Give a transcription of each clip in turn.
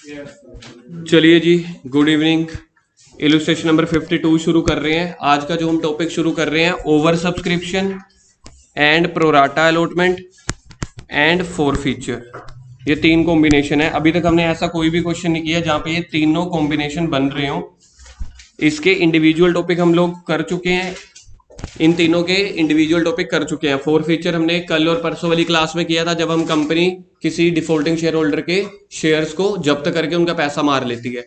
चलिए जी, good evening. Illustration number 52 शुरू कर रहे हैं। आज का जो हम टॉपिक शुरू कर रहे हैं, over subscription and pro rata allotment and four feature. ये तीन कॉम्बिनेशन है। अभी तक हमने ऐसा कोई भी क्वेश्चन नहीं किया जहाँ पे ये तीनों कॉम्बिनेशन बन रहे हो। इसके इंडिविजुअल टॉपिक हम लोग कर चुके हैं, इन तीनों के इंडिविजुअल टॉपिक कर चुके हैं। फोर फीचर हमने कल और परसों वाली क्लास में किया था, जब हम कंपनी किसी डिफॉल्टिंग शेयर होल्डर के शेयर्स को जब्त करके उनका पैसा मार लेती है।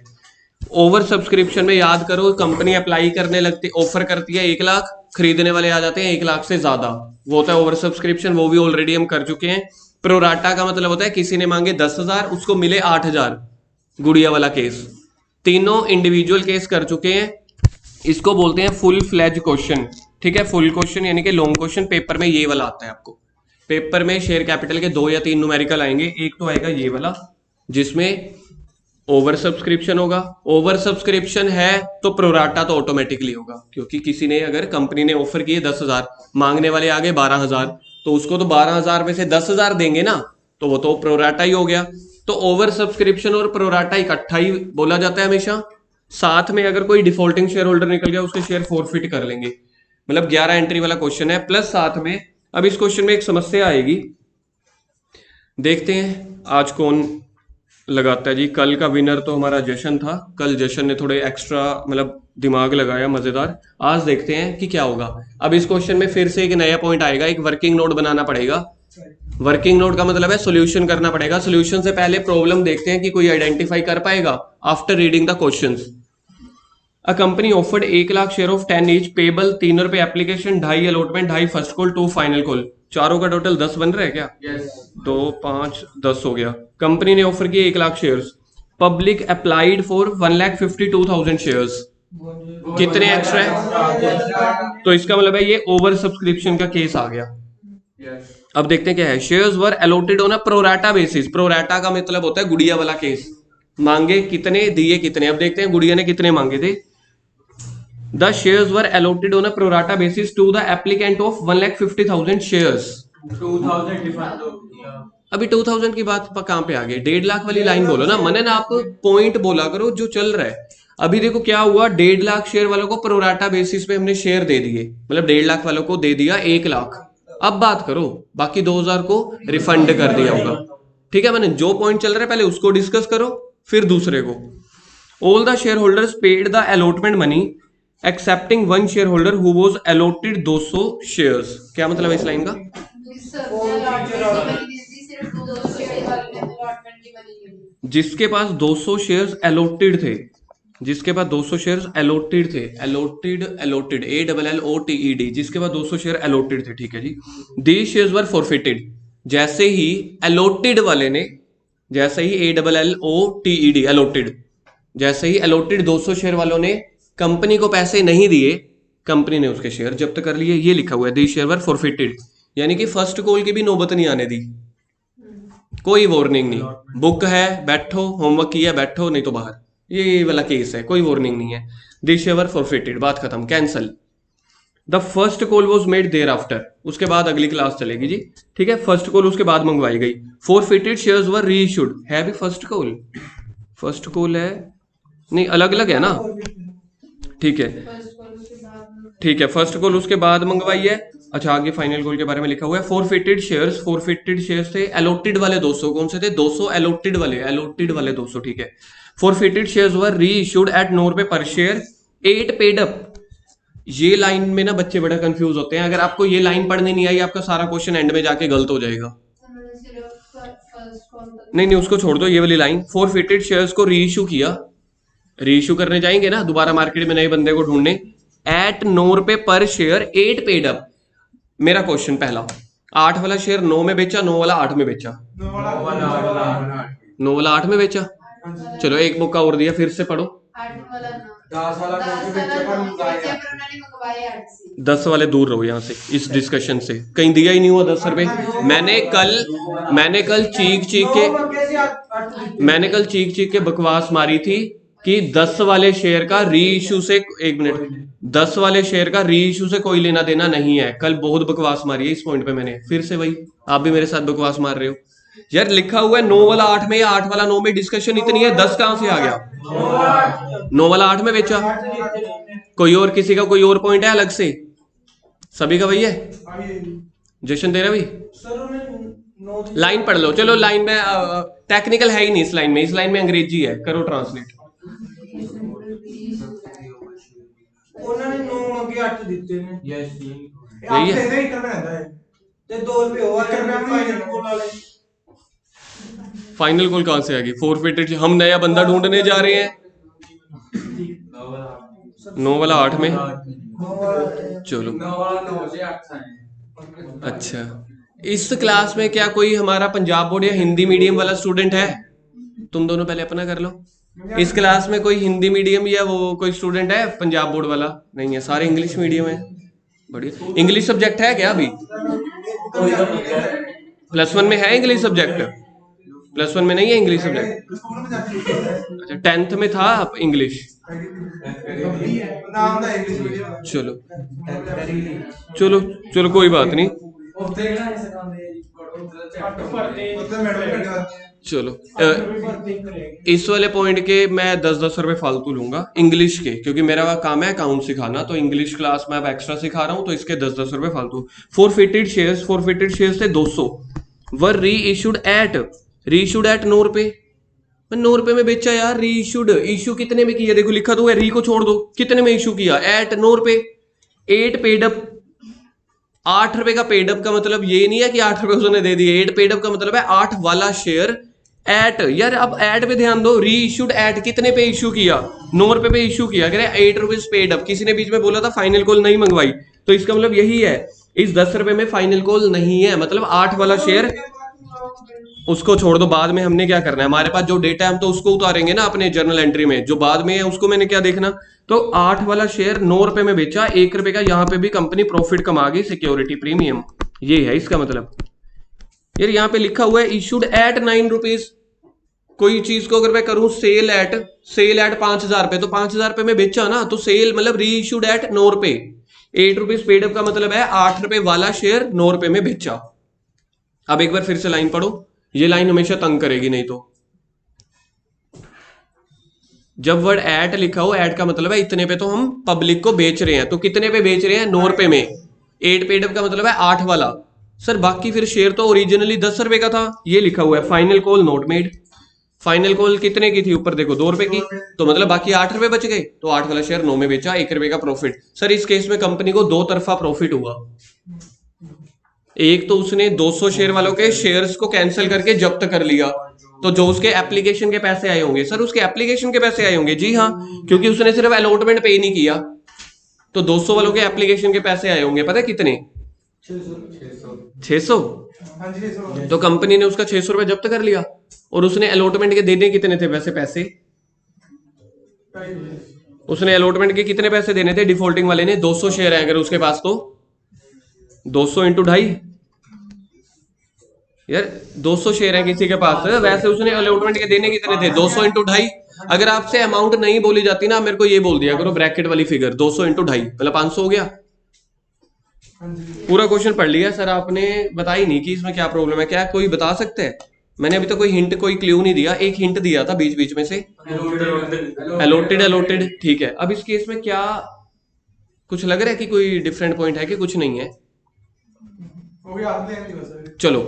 ओवर सब्सक्रिप्शन में याद करो, कंपनी अप्लाई करने लगती, ऑफर करती है 1 लाख, खरीदने वाले आ जाते हैं 1 लाख से ज्यादा, वो होता है ओवर सब्सक्रिप्शन। वो भी ऑलरेडी हम कर चुके हैं। प्रोराटा का मतलब होता है किसी ने मांगे 10,000, उसको मिले 8,000, गुड़िया वाला केस। तीनों इंडिविजुअल केस कर चुके हैं। इसको बोलते हैं फुल फ्लैज क्वेश्चन। ठीक है, फुल क्वेश्चन यानी कि लॉन्ग क्वेश्चन। पेपर में ये वाला आता है आपको। पेपर में शेयर कैपिटल के 2 या 3 न्यूमेरिकल आएंगे। एक तो आएगा ये वाला जिसमें ओवर सब्सक्रिप्शन होगा। ओवर सब्सक्रिप्शन है तो प्रोराटा तो ऑटोमेटिकली होगा, क्योंकि किसी ने, अगर कंपनी ने ऑफर किए 10,000, मांगने वाले आ गए 12,000, तो उसको तो 12,000 में से 10,000 देंगे ना, तो वो तो प्रोराटा ही हो गया। तो ओवर सब्सक्रिप्शन और प्रोराटा इकट्ठा ही बोला जाता है हमेशा। साथ में अगर कोई डिफॉल्टिंग शेयर होल्डर निकल गया, उसके शेयर फोरफिट कर लेंगे। मतलब 11 एंट्री वाला क्वेश्चन है। प्लस साथ में अब इस क्वेश्चन में एक समस्या आएगी, देखते हैं आज कौन लगाता है जी। कल का विनर तो हमारा जशन था। कल जशन ने थोड़े एक्स्ट्रा मतलब दिमाग लगाया, मजेदार। आज देखते हैं कि क्या होगा। अब इस क्वेश्चन में फिर से एक नया पॉइंट आएगा, एक वर्किंग नोट बनाना पड़ेगा। वर्किंग नोट का मतलब है सॉल्यूशन करना पड़ेगा। सॉल्यूशन से पहले प्रॉब्लम देखते हैं कि कोई आइडेंटिफाई कर पाएगा after reading the questions. A company offered 1 lakh share of 10 each, payable 3 रुपए application, 2.5 allotment, 2.5 first call, 2 final call. चारों का टोटल 10 बन रहा है क्या? yes. 2 5 10 हो गया। कंपनी ने ऑफर किए 1 lakh shares. Public applied for 1,52,000 shares. कितने एक्स्ट्रा है? तो इसका मतलब है ये ओवर सब्सक्रिप्शन का केस आ गया। yes. अब देखते हैं क्या है। Shares were allotted on a pro rata basis. Pro rata का मतलब होता है गुड़िया वाला केस। मांगे कितने, दिए कितने। अब देखते हैं गुड़िया ने कितने मांगे थे। The shares were allotted on a pro rata basis to the applicant of 1,50,000 shares. 2,000 different हो गया। अभी 2,000 की बात कहां पे आ गई? 1.5 लाख वाली लाइन बोलो ना। मनन आप पॉइंट बोला करो जो चल रहा है। अभी देखो क्या हुआ, 1.5 लाख शेयर वालों को प्रोराटा बेसिस पे हमने शेयर दे दिए, मतलब 1.5 लाख वालों को दे दिया 1 लाख। अब बात करो, बाकी 2,000 को रिफंड कर दिया होगा। ठीक है मनन, जो पॉइंट चल रहा है पहले उसको डिस्कस करो, फिर दूसरे को। All the share holders paid the allotment money accepting one share holder who was allotted 200 shares. क्या मतलब है इस लाइन का? जिसके पास 200 शेयर्स अलॉटेड थे, जिसके पास 200 शेयर्स अलॉटेड थे, अलॉटेड अलॉटेड ALLOTED, जिसके पास 200 शेयर अलॉटेड थे। ठीक है जी। These shares were forfeited. जैसे ही अलॉटेड वाले ने, जैसे ही ALLOTED अलॉटेड, जैसे ही अलॉटेड 200 शेयर वालों ने कंपनी को पैसे नहीं दिए, कंपनी ने उसके शेयर जब्त कर लिए। ये लिखा हुआ है दी शेयर वर फॉरफिटेड, यानी कि फर्स्ट कॉल की भी नौबत नहीं आने दी, कोई वार्निंग नहीं। बुक है बैठो, होमवर्क किया बैठो, नहीं तो बाहर। ये वाला केस है, कोई वार्निंग नहीं है। दी शेयर वर फॉरफिटेड, बात खत्म, cancel. The first call was made thereafter, उसके बाद अगली क्लास चलेगी जी। ठीक है, फर्स्ट कॉल उसके बाद मंगवाई गई। फॉरफिटेड शेयर्स वर रीइश्यूड, है भी फर्स्ट कॉल, फर्स्ट कॉल है नहीं, अलग अलग है ना। ठीक है, ठीक है, फर्स्ट कॉल उसके बाद मंगवाई है। अच्छा, आगे फाइनल कॉल के बारे में लिखा हुआ है। फॉरफिटेड शेयर्स, फॉरफिटेड शेयर्स थे अलॉटेड वाले 200, कौन से थे? 200 अलॉटेड वाले, अलॉटेड वाले 200। ठीक है, forfeited shares were reissued at 9 रुपए पर शेयर, 8 पेड अप। ये लाइन में ना बच्चे बड़ा कंफ्यूज होते हैं। अगर आपको ये लाइन पढ़ने नहीं आई, आपका सारा क्वेश्चन एंड में जाके गलत हो जाएगा। नहीं नहीं, उसको छोड़ दो, ये वाली लाइन। फॉरफिटेड शेयर्स को रीइश्यू किया, रीइश्यू करने जाएंगे ना दोबारा मार्केट में नए बंदे को ढूंढने, एट 9 रुपए पर शेयर, 8 पेड अप। मेरा क्वेश्चन पहला, 8 वाला शेयर 9 में बेचा, 9 वाला 8 में बेचा, 9 वाला 8 में बेचा। चलो एक मौका और दिया, फिर से पढ़ो। 10 वाले दूर रहो यहाँ से, इस डिस्कशन से। कहीं दिया ही नहीं हुआ 10 रुपए। मैंने कल चीख चीख के बकवास मारी थी कि 10 वाले शेयर का री इशू से, 1 मिनट, 10 वाले शेयर का री इशू से कोई लेना देना नहीं है। कल बहुत बकवास मारी है इस पॉइंट पे मैंने, फिर से वही, आप भी मेरे साथ बकवास मार रहे हो। यार लिखा हुआ है 9 वाला 8 में या 8 वाला 9 में, डिस्कशन इतनी है, 10 कहां से आ गया? 9 वाला 8 में बेचा। कोई और, किसी का कोई और पॉइंट है अलग से? सभी का वही है? जशन तेरा भी? लाइन पढ़ लो, चलो लाइन में टेक्निकल है ही नहीं, इस लाइन में अंग्रेजी है, करो ट्रांसलेट। उन्होंने 9 अगे 8 ਦਿੱਤੇ ਨੇ। यही है। ਤੇ 2 ਰੁਪਏ ਹੋਰ ਫਾਈਨਲ ਕੋਲ ਵਾਲੇ। फाइनल कॉल कहां से आ गई? फोरफिटेड। हम नया बंदा ढूंढने जा रहे हैं 9 वाला 8 में। चलो 9 वाला 9 से 8 है। अच्छा, इस क्लास में क्या कोई हमारा पंजाब बोर्ड या हिंदी मीडियम वाला स्टूडेंट है? तुम दोनों पहले अपना कर लो। इस क्लास में कोई हिंदी मीडियम या वो कोई स्टूडेंट है पंजाब बोर्ड वाला? नहीं है, सारे इंग्लिश मीडियम है। बढ़िया। इंग्लिश सब्जेक्ट है क्या अभी? +1 में है इंग्लिश सब्जेक्ट? +1 में नहीं है इंग्लिश सब्जेक्ट? अच्छा, 10th में था इंग्लिश। चलो चलो चलो, कोई बात नहीं। चलो इस वाले पॉइंट के मैं 10-10 रुपए फालतू लूंगा इंग्लिश के, क्योंकि मेरा काम है अकाउंट सिखाना, तो इंग्लिश क्लास में अब एक्स्ट्रा सिखा रहा हूं, तो इसके 10-10 रुपए फालतू। फोरफिटेड शेयर्स थे 200, वर री इशूड एट 9 रुपए। 9 रुपए में बेचा यार, री इशूड। इशू कितने में किया? देखो लिखा तो है, री को छोड़ दो, कितने में इशू किया? एट 9 रुपए। 8 पेड अप। 8 रुपए का पेड अप का मतलब ये नहीं है कि 8 रुपए उसने दे दिए। 8 पेड अप का मतलब है 8 वाला शेयर एट। यार अब एट पे ध्यान दो, री इशूड एट कितने पे इशू किया? 9 रुपए पे इशू किया। कह रहे 8 रुपीज पेड अप। किसी ने बीच में बोला था फाइनल कॉल नहीं मंगवाई, तो इसका मतलब यही है, इस 10 रुपए में फाइनल कॉल नहीं है, मतलब 8 वाला शेयर उसको छोड़ दो। बाद में हमने क्या करना है, हमारे पास जो डेटा है हम तो उसको उतारेंगे ना अपने जर्नल एंट्री में, जो बाद में है उसको मैंने क्या देखना। तो 8 वाला शेयर 9 रुपए में बेचा, 1 रुपए का यहाँ पे भी कंपनी प्रॉफिट कमा गई, सिक्योरिटी प्रीमियम, ये है इसका मतलब। यार यहाँ पे लिखा हुआ है इशूड एट 9 रुपीज। कोई चीज को अगर मैं करूं सेल एट 5,000 रुपए, तो 5,000 रुपए में बेचा ना, तो सेल मतलब री इशूड एट 9 रुपए। 8 रुपीज पेड अप का मतलब है 8 रुपए वाला शेयर 9 रुपए में बेचा। अब एक बार फिर से लाइन पढ़ो, ये लाइन हमेशा तंग करेगी नहीं तो। जब वर्ड एट लिखा हो, एट का मतलब है इतने पे तो हम पब्लिक को बेच रहे हैं, तो कितने पे बेच रहे हैं? 9 रुपए में। 8 पेड अप का मतलब है 8 वाला। सर बाकी फिर शेयर तो ओरिजिनली 10 रुपए का था, ये लिखा हुआ है final call not made. Final call कितने की थी? ऊपर देखो 2 रुपए की, तो मतलब बाकी 8 रुपए बच गए, तो 8 वाला शेयर 9 में बेचा, 1 रुपए का प्रॉफिट। सर इस केस में कंपनी को 2 तरफा प्रॉफिट हुआ। एक तो उसने 200 शेयर वालों के शेयर्स को कैंसिल करके जब्त कर लिया, तो जो उसके एप्लीकेशन के पैसे आए होंगे, सर उसके एप्लीकेशन के पैसे आए होंगे, जी हाँ, क्योंकि उसने सिर्फ अलॉटमेंट पे नहीं किया, तो 200 वालों के एप्लीकेशन के पैसे आए होंगे। पता है कितने? 600। तो कंपनी ने उसका 600 रुपए जब्त कर लिया, और उसने अलॉटमेंट के देने कितने थे वैसे पैसे? उसने अलॉटमेंट के कितने पैसे देने थे डिफॉल्टिंग वाले ने? 200 शेयर है अगर उसके पास, तो 200 इंटू 2.5। यार 200 शेयर है किसी के पास, वैसे उसने अलॉटमेंट के देने कितने थे? 200 इंटू 2.5। अगर आपसे अमाउंट नहीं बोली जाती ना, मेरे को ये बोल दिया करो ब्रैकेट वाली फिगर, 200 इंटू 2.5 मतलब 500 हो गया। पूरा क्वेश्चन पढ़ लिया सर आपने, बता ही नहीं कि इसमें क्या प्रॉब्लम है। क्या कोई बता सकते हैं? मैंने अभी तक कोई हिंट, कोई क्ल्यू नहीं दिया। एक हिंट दिया था बीच बीच में से, अलॉटेड, ठीक है। अब इस केस में क्या कुछ लग रहा है कि कोई डिफरेंट पॉइंट है कि कुछ नहीं है? चलो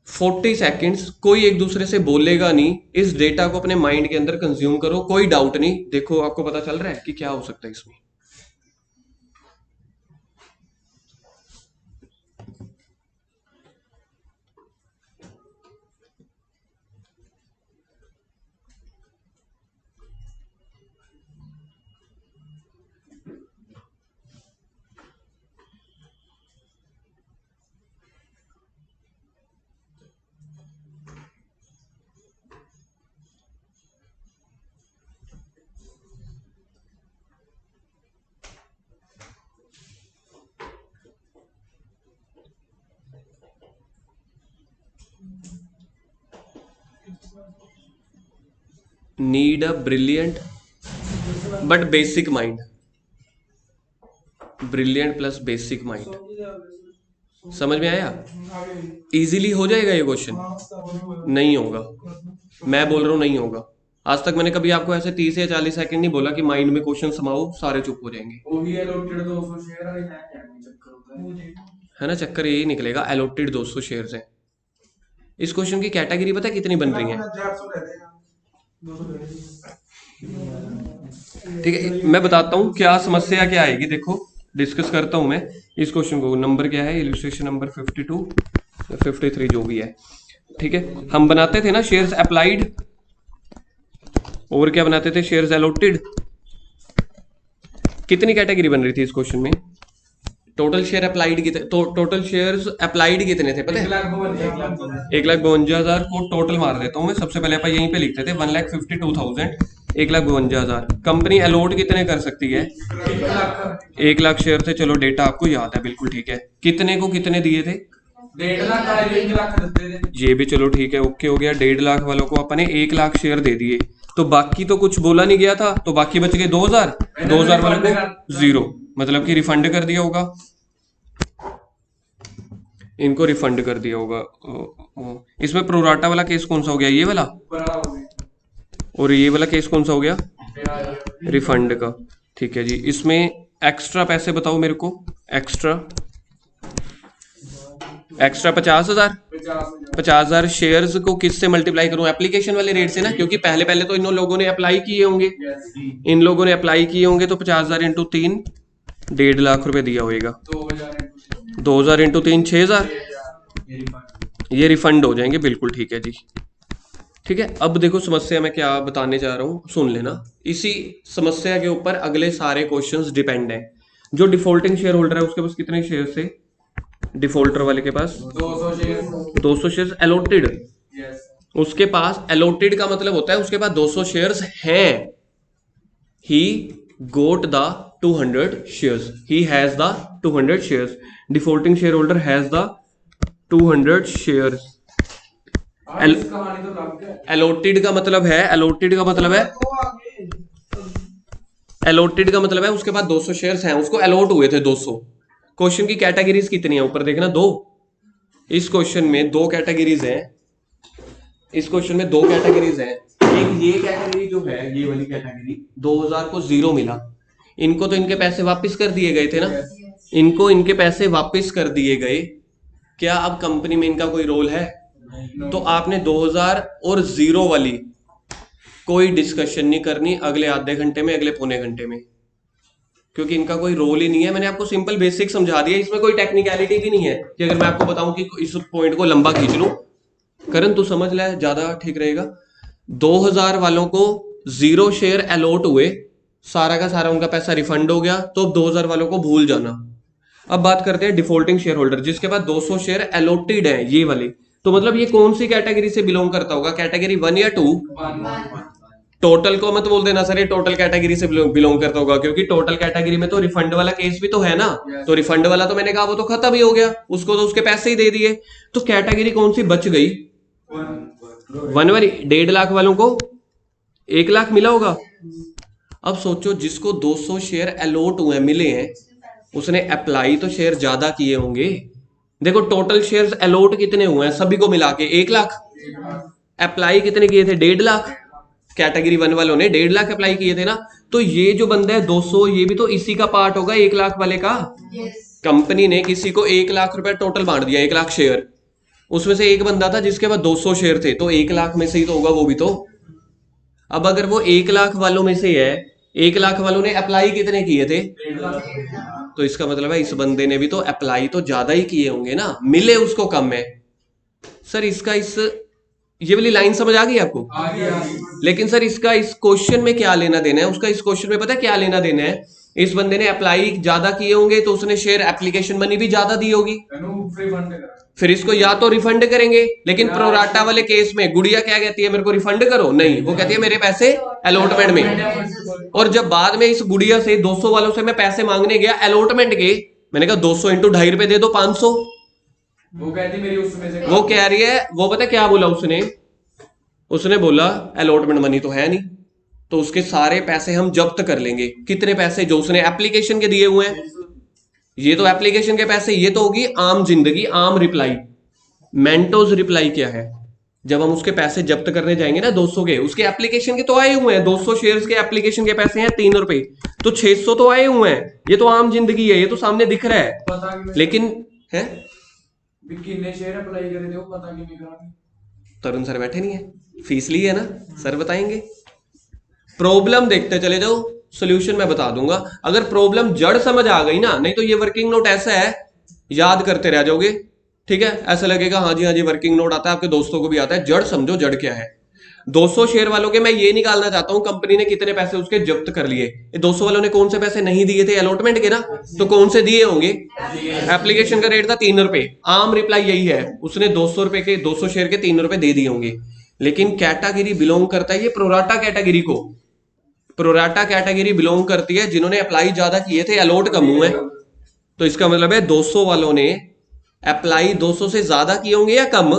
40 सेकंड्स कोई एक दूसरे से बोलेगा नहीं, इस डेटा को अपने माइंड के अंदर कंज्यूम करो, कोई डाउट नहीं। देखो आपको पता चल रहा है कि क्या हो सकता है इसमें। Need a brilliant but basic mind. Brilliant plus basic mind. समझ में आया? आगे इजीली हो जाएगा ये क्वेश्चन? हाँ, नहीं होगा, मैं बोल रहा हूँ नहीं होगा। आज तक मैंने कभी आपको ऐसे 30 या 40 सेकंड नहीं बोला कि माइंड में क्वेश्चन समाओ, सारे चुप हो जाएंगे। वो भी allotted 200 शेयर है चक्कर होता है। मुझे है ना, चक्कर यही निकलेगा। एलोटेड 200 शेयर्स हैं। इस क्वेश्चन की कैटेगरी पता है कितनी बन रही है? 400 रहते हैं 200 रहते हैं। ठीक है, मैं बताता हूँ क्या समस्या क्या आएगी। देखो डिस्कस करता हूँ मैं इस क्वेश्चन को। नंबर क्या है? इलस्ट्रेशन नंबर 52 या 53 जो भी है। ठीक है, हम बनाते थे ना शेयर्स अप्लाइड, और क्या बनाते थे? Shares allotted. कितनी कैटेगरी बन रही थी इस क्वेश्चन में? टोटल शेयर अप्लाइड कितने, तो टोटल शेयर्स अप्लाइड कितने थे पता है? 1,52,000 को टोटल मार देता हूं मैं। सबसे पहले अपन यहीं पे लिखते थे 1,52,000, 1,52,000। कंपनी अलॉट कितने कर सकती है? 1 लाख शेयर थे। चलो डेटा आपको याद है, बिल्कुल ठीक है। कितने को कितने दिए थे? 1.5 लाख का 1 लाख देते थे। ये भी चलो ठीक है, ओके हो गया। 1.5 लाख वालों को अपने 1 लाख शेयर दे दिए, तो बाकी तो कुछ बोला नहीं गया था, तो बाकी बच गए 2,000। 2,000 वालों को जीरो, मतलब कि रिफंड कर दिया होगा, इनको रिफंड कर दिया होगा। इसमें प्रोराटा वाला केस कौन सा हो गया? ये वाला। बड़ा हो गया। और ये वाला केस कौन सा हो गया? ब्याज। रिफंड का। ठीक है जी। इसमें एक्स्ट्रा पैसे बताओ मेरे को। एक्स्ट्रा 50,000। 50,000 शेयर्स को किससे मल्टीप्लाई करूं? एप्लीकेशन वाले रेट से ना, क्योंकि पहले पहले तो इन लोगों ने अप्लाई किए होंगे। इन लोगों ने अप्लाई किए होंगे, तो 50,000 इंटू 3 1.5 लाख रुपए दिया होगा। 2,000 इंटू 3 6,000। ये रिफंड हो जाएंगे, बिल्कुल ठीक है जी। ठीक है, अब देखो समस्या मैं क्या बताने जा रहा हूँ, सुन लेना। इसी समस्या के ऊपर अगले सारे क्वेश्चंस डिपेंड हैं। जो डिफॉल्टिंग शेयर होल्डर है उसके पास कितने शेयर थे? डिफॉल्टर वाले के पास 200 शेयर। 200 shares allotted. यस। उसके पास अलॉटेड का मतलब होता है उसके पास 200 शेयर्स हैं। He got the 200 shares, he has the 200 shares. Defaulting shareholder has the 200 shares. कहानी तो कम है। अलॉटेड का मतलब है, अलॉटेड का मतलब है, वो आगे अलॉटेड का मतलब है उसके पास 200 शेयर्स हैं, उसको अलॉट हुए थे 200। क्वेश्चन की कैटेगरीज कितनी है ऊपर देखना, 2। इस क्वेश्चन में 2 कैटेगरीज हैं। इस क्वेश्चन में 2 कैटेगरीज हैं। एक ये कैटेगरी जो है, ये वाली कैटेगरी 2000 को 0 मिला, इनको तो इनके पैसे वापस कर दिए गए थे ना, इनको इनके पैसे वापस कर दिए गए। क्या अब कंपनी में इनका कोई रोल है? तो आपने 2000 और 0 वाली कोई डिस्कशन नहीं करनी अगले आधे घंटे में, अगले पौने घंटे में, क्योंकि इनका कोई रोल ही नहीं है। मैंने आपको सिंपल बेसिक समझा दिया, इसमें कोई टेक्निकलिटी भी नहीं है कि अगर मैं आपको बताऊं कि इस पॉइंट को लंबा खींच लूं। करण तू समझ ले, ज्यादा ठीक रहेगा। 2000 वालों को 0 शेयर अलॉट हुए, सारा का सारा उनका पैसा रिफंड हो गया, तो अब 2000 वालों को भूल जाना। अब बात करते हैं डिफॉल्टिंग शेयर होल्डर, जिसके पास 200 शेयर अलॉटेड है, ये वाले। तो मतलब ये कौन सी कैटेगरी से बिलोंग करता होगा? कैटेगरी 1 या 2? टोटल को मत बोल देना सर ये टोटल कैटेगरी से बिलोंग करता होगा, क्योंकि टोटल कैटेगरी में तो रिफंड वाला केस भी तो है ना। तो रिफंड वाला तो मैंने कहा वो तो खत्म ही हो गया, उसको तो उसके पैसे ही दे दिए। तो कैटेगरी कौन सी बच गई? 1 वाली। 1.5 लाख वालों को 1 लाख मिला होगा। अब सोचो जिसको 200 शेयर अलॉट हुए मिले हैं, उसने अप्लाई तो शेयर ज्यादा किए होंगे। देखो टोटल शेयर्स अलॉट कितने हुए हैं सभी को मिला के? 1 लाख। अप्लाई कितने किए थे? 1.5 लाख। कैटेगरी 1 वालों ने 1.5 लाख अप्लाई किए थे ना। तो ये जो बंदा है 200, ये भी तो इसी का पार्ट होगा 1 लाख वाले का। कंपनी ने किसी को 1 लाख रुपए टोटल बांट दिया, 1 लाख शेयर। उसमें से एक बंदा था जिसके पास 200 शेयर थे, तो 1 लाख में से ही तो होगा वो भी तो। अब अगर वो 1 लाख वालों में से है, 1 लाख वालों ने अप्लाई कितने किए थे? तो इसका मतलब है इस बंदे ने भी तो अप्लाई तो ज्यादा ही किए होंगे ना, मिले उसको कम है। सर इसका इस ये वाली लाइन समझ आ गई आपको? लेकिन सर इसका इस क्वेश्चन में क्या लेना देना है? उसका इस क्वेश्चन में पता है क्या लेना देना है? इस बंदे ने अप्लाई ज्यादा किए होंगे तो उसने शेयर एप्लीकेशन मनी भी ज्यादा दी होगी, फिर इसको या तो रिफंड करेंगे। लेकिन प्रोराटा वाले केस में गुड़िया क्या कहती है? मेरे को रिफंड करो। नहीं, वो कहती है मेरे पैसे अलॉटमेंट में। और जब बाद में इस गुड़िया से 200 वालों से मैं पैसे मांगने गया अलॉटमेंट के, मैंने कहा 200 इंटू 2.5 रुपए दे दो, 500। वो कहती मेरी उसमें से वो कह रही है, वो पता क्या बोला उसने? उसने बोला अलॉटमेंट मनी तो है नहीं, तो उसके सारे पैसे हम जब्त कर लेंगे। कितने पैसे? जो उसने एप्लीकेशन के दिए हुए हैं। ये तो एप्लीकेशन के पैसे, ये तो होगी आम जिंदगी, आम रिप्लाई। मेंटोस रिप्लाई क्या है? जब हम उसके पैसे जब्त करने जाएंगे ना 200 के, उसके एप्लीकेशन के तो आए हुए हैं, 200 शेयर्स के एप्लीकेशन के पैसे हैं 3 रुपए, तो 600 तो आए हुए हैं। ये तो आम जिंदगी है, ये तो सामने दिख रहा है। पता कि लेकिन है कितने शेयर अप्लाई करे थे वो पता कि नहीं करा। तरुण सर बैठे नहीं है, फीस ली है ना, सर बताएंगे। प्रॉब्लम देखते चले जाओ, सॉल्यूशन मैं बता दूंगा। अगर प्रॉब्लम जड़ समझ आ गई ना, नहीं तो ये वर्किंग नोट ऐसा है याद करते रह जाओगे, ठीक है। ऐसा लगेगा हाँ जी वर्किंग नोट आता है, आपके दोस्तों को भी आता है। जड़ समझो, जड़ क्या है। 200 शेयर वालों के मैं ये निकालना चाहता हूं कंपनी ने कितने पैसे उसके जब्त कर लिए। 200 वालों ने कौन से पैसे नहीं दिए थे अलॉटमेंट के ना, तो कौन से दिए होंगे? एप्लीकेशन का रेट था 3 रुपए, आम रिप्लाई यही है, उसने 200 रुपए के 200 शेयर के 3 रुपए दे दिए होंगे। लेकिन कैटेगरी बिलोंग करता है ये प्रोराटा कैटेगरी को, प्रोराटा कैटेगरी बिलोंग करती है जिन्होंने अप्लाई ज्यादा किए थे, अलॉट कम हुए। तो इसका मतलब है 200 वालों ने अप्लाई 200 से ज्यादा किए होंगे या कम?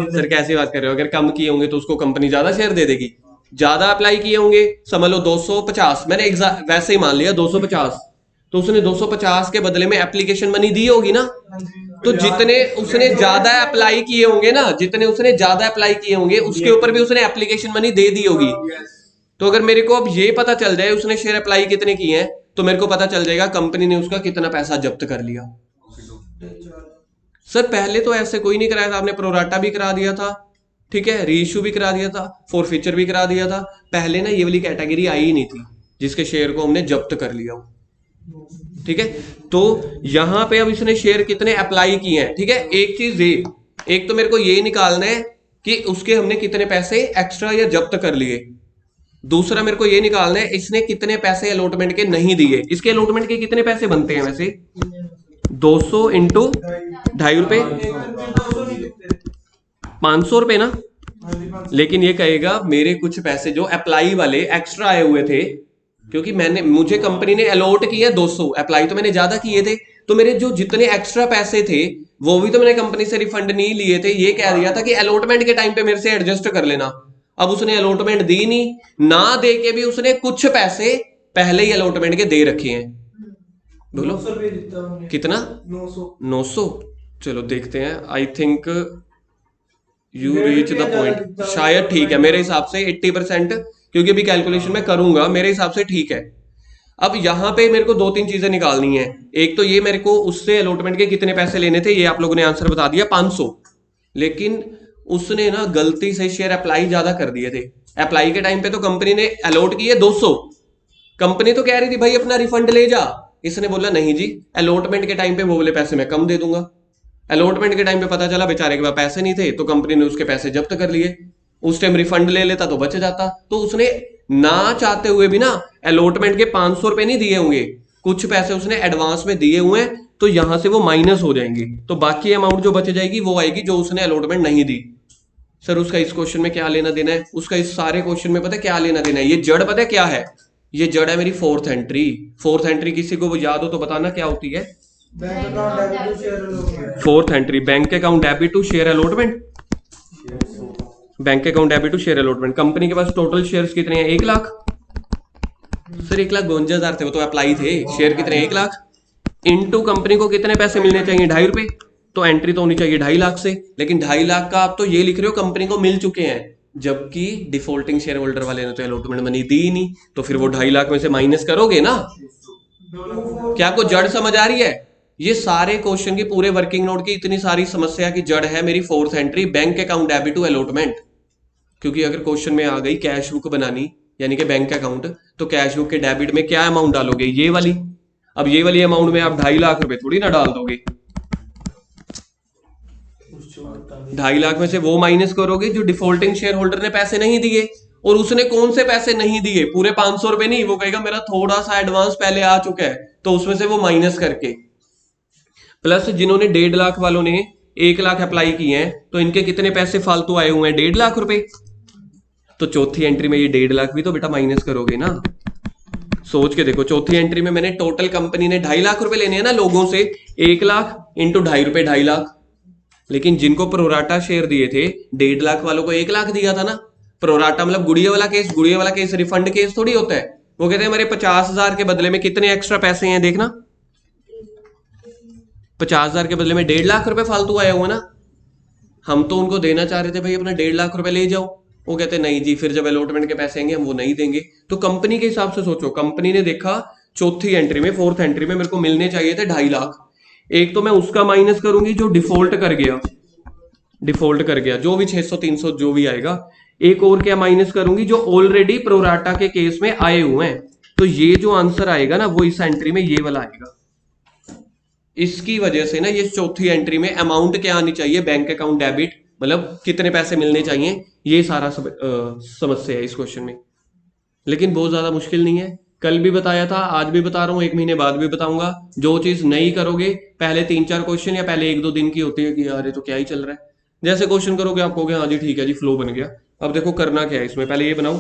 सर कैसी बात कर रहे हो? अगर कम किए होंगे तो उसको कंपनी ज्यादा शेयर दे देगी। ज्यादा अप्लाई किए होंगे, समझ लो 250, मैंने वैसे ही मान लिया 250, तो उसने 250 के बदले में एप्लीकेशन मनी दी होगी ना। तो जितने उसने ज्यादा अप्लाई किए होंगे ना, जितने उसने ज्यादा अप्लाई किए होंगे उसके ऊपर भी उसने एप्लीकेशन मनी दे दी होगी। तो अगर मेरे को अब ये पता चल जाए उसने शेयर अप्लाई कितने किए हैं, तो मेरे को पता चल जाएगा कंपनी ने उसका कितना पैसा जब्त कर लिया। सर पहले तो ऐसे कोई नहीं कराया था, आपने प्रोराटा भी करा दिया था, ठीक है, रीइश्यू भी करा दिया था, फॉरफीचर भी करा दिया था। पहले ना ये वाली कैटेगरी आई ही नहीं थी जिसके शेयर को हमने जब्त कर लिया हो, ठीक है। तो यहां पे अब इसने शेयर कितने अप्लाई किए हैं, ठीक है। एक चीज ये, एक तो मेरे को ये निकालना है कि उसके हमने कितने पैसे एक्स्ट्रा या जब्त कर लिए। दूसरा मेरे को ये निकालना है इसने कितने पैसे अलॉटमेंट के नहीं दिए। इसके अलॉटमेंट के कितने पैसे बनते हैं वैसे? 200 इंटू 2.5 रुपए, 500 रुपए ना। लेकिन ये कहेगा मेरे कुछ पैसे जो अप्लाई वाले एक्स्ट्रा आए हुए थे, क्योंकि मुझे कंपनी ने अलॉट किया 200, अप्लाई तो मैंने ज्यादा किए थे, तो मेरे जो जितने एक्स्ट्रा पैसे थे वो भी तो मैंने कंपनी से रिफंड नहीं लिए थे। ये कह दिया था कि अलॉटमेंट के टाइम पे मेरे से एडजस्ट कर लेना। अब उसने अलॉटमेंट दी नहीं, ना दे के भी उसने कुछ पैसे पहले ही अलॉटमेंट के दे रखे हैं। बोलो कितना? 900। चलो देखते हैं, I think you reach the point, शायद ठीक है मेरे हिसाब से 80%, क्योंकि अभी कैलकुलेशन मैं करूंगा, मेरे हिसाब से ठीक है। अब यहाँ पे मेरे को 2-3 चीजें निकालनी है। एक तो ये मेरे को उससे अलॉटमेंट के कितने पैसे लेने थे, ये आप लोगों ने आंसर बता दिया 500। लेकिन उसने ना गलती से शेयर अप्लाई ज्यादा कर दिए थे। अप्लाई के टाइम पे तो कंपनी ने अलॉट किए 200, कंपनी तो कह रही थी भाई अपना रिफंड ले जा, इसने बोला नहीं जी अलॉटमेंट के टाइम पे वो वाले पैसे मैं कम दे दूंगा। अलॉटमेंट के टाइम पे पता चला बेचारे के पास पैसे नहीं थे, तो कंपनी ने उसके पैसे जब्त कर लिए। उस टाइम रिफंड ले लेता तो बच जाता। तो उसने ना चाहते हुए भी ना अलॉटमेंट के 500 रुपए नहीं दिए होंगे, कुछ पैसे उसने एडवांस में दिए हुए हैं, तो यहां से वो माइनस हो जाएंगे, तो बाकी अमाउंट जो बच जाएगी वो आएगी जो उसने अलॉटमेंट नहीं दी। सर उसका इस क्वेश्चन में क्या लेना देना है? उसका इस सारे क्वेश्चन में पता है क्या लेना देना है? ये जड़ पता है क्या है? ये जड़ है मेरी 4th एंट्री। 4th एंट्री किसी को याद हो तो बताना क्या होती है? Bank account debit to share allotment. 4th entry bank account debit to share allotment. Bank account debit to share allotment. Company के पास टोटल शेयर्स कितने हैं? 1 लाख। सर 1,52,000 थे, वो तो अप्लाई थे। शेयर कितने? 1 लाख। इनटू कंपनी को कितने पैसे मिलने चाहिए? 2.5 रुपए। तो एंट्री तो होनी चाहिए 2.5 लाख से, लेकिन 2.5 लाख का आप तो ये लिख रहे हो कंपनी को मिल चुके हैं, जबकि डिफॉल्टिंग शेयर होल्डर वाले ने तो अलॉटमेंट मनी दी ही नहीं। तो फिर वो 2.5 लाख में से माइनस करोगे ना। क्या आपको जड़ समझ आ रही है? ये सारे क्वेश्चन की पूरे वर्किंग नोट की इतनी सारी समस्या की जड़ है मेरी 4th entry bank account debit to allotment. क्योंकि अगर क्वेश्चन में आ गई कैश बुक बनानी यानी कि बैंक अकाउंट, तो कैश बुक के डेबिट में क्या अमाउंट डालोगे? ये वाली। अब ये वाली अमाउंट में आप 2.5 लाख रुपए थोड़ी ना डाल दोगे। 2.5 लाख में से वो माइनस करोगे जो डिफॉल्टिंग शेयर होल्डर ने पैसे नहीं दिए। और उसने कौन से पैसे नहीं दिए? पूरे 500 रुपए नहीं, वो कहेगा मेरा थोड़ा सा एडवांस पहले आ चुका है, तो उसमें से वो माइनस करके, प्लस जिन्होंने 1.5 लाख वालों ने 1 लाख अप्लाई किए हैं, तो इनके कितने पैसे फालतू आए हुए हैं? 1.5 लाख रुपए। तो चौथी एंट्री में ये 1.5 लाख भी तो बेटा माइनस करोगे ना। सोच के देखो, चौथी एंट्री में मैंने टोटल कंपनी ने 2.5 लाख रुपए लेने हैं ना लोगों से, 1 लाख इंटू 2.5 रुपए 2.5 लाख। लेकिन जिनको प्रोराटा शेयर दिए थे 1.5 लाख वालों को 1 लाख दिया था ना। प्रोराटा मतलब गुड़िया वाला केस, गुड़िया वाला केस रिफंड केस थोड़ी होता है। वो कहते हैं हमारे 50,000 के बदले में कितने एक्स्ट्रा पैसे हैं देखना, 50,000 के बदले में 1.5 लाख रुपए फालतू आया हुआ ना। हम तो उनको देना चाह रहे थे भाई अपना 1.5 लाख रुपए ले जाओ, वो कहते नहीं जी फिर जब अलॉटमेंट के पैसे आएंगे हम वो नहीं देंगे। तो कंपनी के हिसाब से सोचो, कंपनी ने देखा चौथी एंट्री में, फोर्थ एंट्री में मेरे को मिलने चाहिए थे 2.5 लाख। एक तो मैं उसका माइनस करूंगी जो डिफॉल्ट कर गया, जो भी 600 300 जो भी आएगा। एक और क्या माइनस करूंगी, जो ऑलरेडी प्रोराटा के केस में आए हुए हैं। तो ये जो आंसर आएगा ना वो इस एंट्री में ये वाला आएगा। इसकी वजह से ना ये चौथी एंट्री में अमाउंट क्या आनी चाहिए, बैंक अकाउंट डेबिट, मतलब कितने पैसे मिलने चाहिए, ये सारा समस्या है इस क्वेश्चन में। लेकिन बहुत ज्यादा मुश्किल नहीं है, कल भी बताया था, आज भी बता रहा हूँ, 1 महीने बाद भी बताऊंगा। जो चीज नहीं करोगे पहले 3-4 क्वेश्चन या पहले 1-2 दिन की होती है कि यार ये तो क्या ही चल रहा है, जैसे क्वेश्चन करोगे आप कहोगे हाँ जी ठीक है जी फ्लो बन गया। अब देखो करना क्या है इसमें, पहले ये बनाओ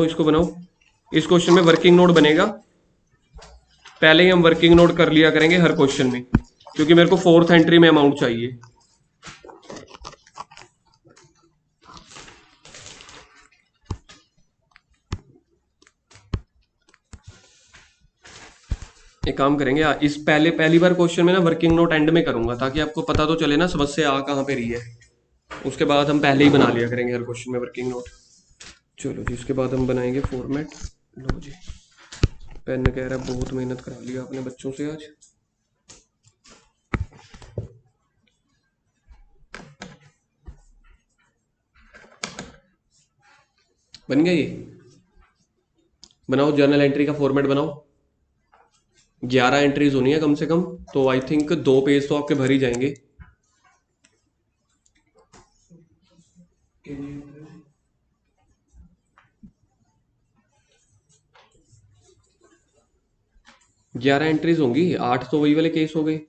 इसको बनाओ। इस क्वेश्चन में वर्किंग नोट बनेगा, पहले ही हम वर्किंग नोट कर लिया करेंगे हर क्वेश्चन में, क्योंकि मेरे को फोर्थ एंट्री में अमाउंट चाहिए। एक काम करेंगे, इस पहली बार क्वेश्चन में ना वर्किंग नोट एंड में करूंगा, ताकि आपको पता तो चले ना समस्या आ कहाँ पे रही है। उसके बाद हम पहले ही बना लिया करेंगे हर क्वेश्चन में वर्किंग नोट। चलो जी, इसके बाद हम बनाएंगे फॉर्मेट। लो जी, पेन कह रहा है बहुत मेहनत करा लिया आपने बच्चों से आज। बन गया ये, बनाओ जर्नल एंट्री का फॉर्मेट बनाओ। 11 एंट्रीज होनी है कम से कम, तो आई थिंक 2 पेज तो आपके भर ही जाएंगे। ग्यारह एंट्रीज होंगी, 8 तो वही वाले केस हो गए।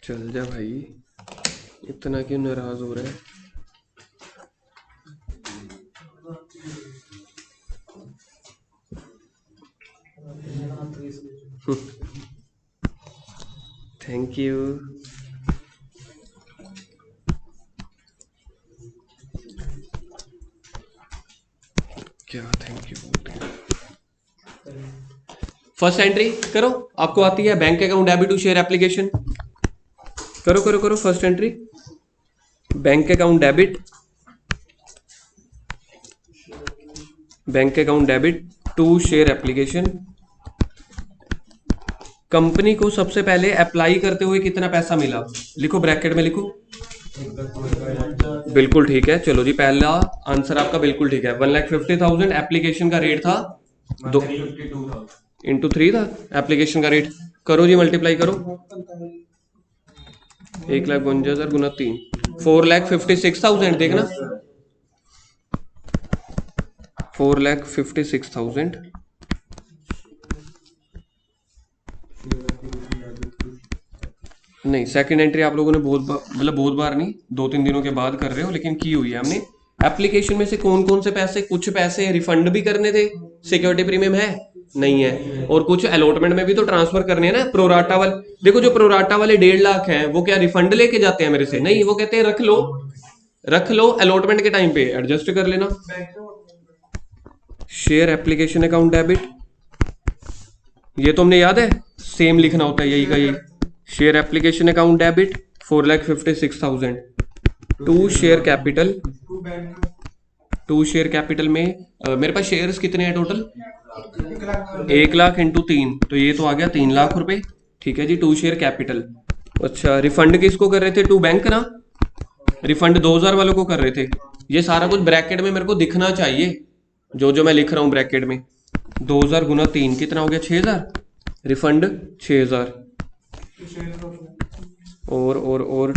चल जा भाई, इतना क्यों नाराज हो रहा है। Thank you. क्या थैंक यू बोलते हैं। फर्स्ट एंट्री करो, आपको आती है bank account debit to share application. करो करो करो, first entry bank account debit, bank account debit to share application. Company को सबसे पहले अप्लाई करते हुए कितना पैसा मिला, लिखो ब्रैकेट में लिखो। बिल्कुल ठीक है, चलो जी पहला आंसर आपका बिल्कुल ठीक है। 1,50,000 एप्लीकेशन का रेट था, 2 इंटू 3 था एप्लीकेशन का रेट। करो जी मल्टीप्लाई करो, 1,52,000 गुना 3, 4,56,000। देखना 4,56,000। नहीं, सेकंड एंट्री आप लोगों ने बहुत बार नहीं, 2-3 दिनों के बाद कर रहे हो, लेकिन की हुई है हमने। एप्लीकेशन में से कौन कौन से पैसे, कुछ पैसे रिफंड भी करने थे, सिक्योरिटी प्रीमियम है नहीं है, और कुछ अलॉटमेंट में भी तो ट्रांसफर करने हैं ना। प्रोराटा वाले देखो, जो प्रोराटा वाले 1.5 लाख हैं वो क्या रिफंड लेके जाते हैं मेरे से? नहीं, वो कहते हैं रख लो अलॉटमेंट के टाइम पे एडजस्ट कर लेना। शेयर एप्लीकेशन अकाउंट डेबिट, ये तो हमने याद है, सेम लिखना होता है यही का यही। Share application account debit 4,56,000 to share capital. To share capital में मेरे पास शेयर्स कितने हैं टोटल? 1 लाख इंटू 3, तो ये तो आ गया 3 लाख रुपए। ठीक है जी, टू शेयर कैपिटल। अच्छा, रिफंड किसको कर रहे थे? टू बैंक ना, रिफंड 2,000 वालों को कर रहे थे। ये सारा कुछ ब्रैकेट में मेरे को दिखना चाहिए, जो मैं लिख रहा हूँ ब्रैकेट में। 2,000 गुना 3 कितना हो गया? 6,000। रिफंड 6,000। और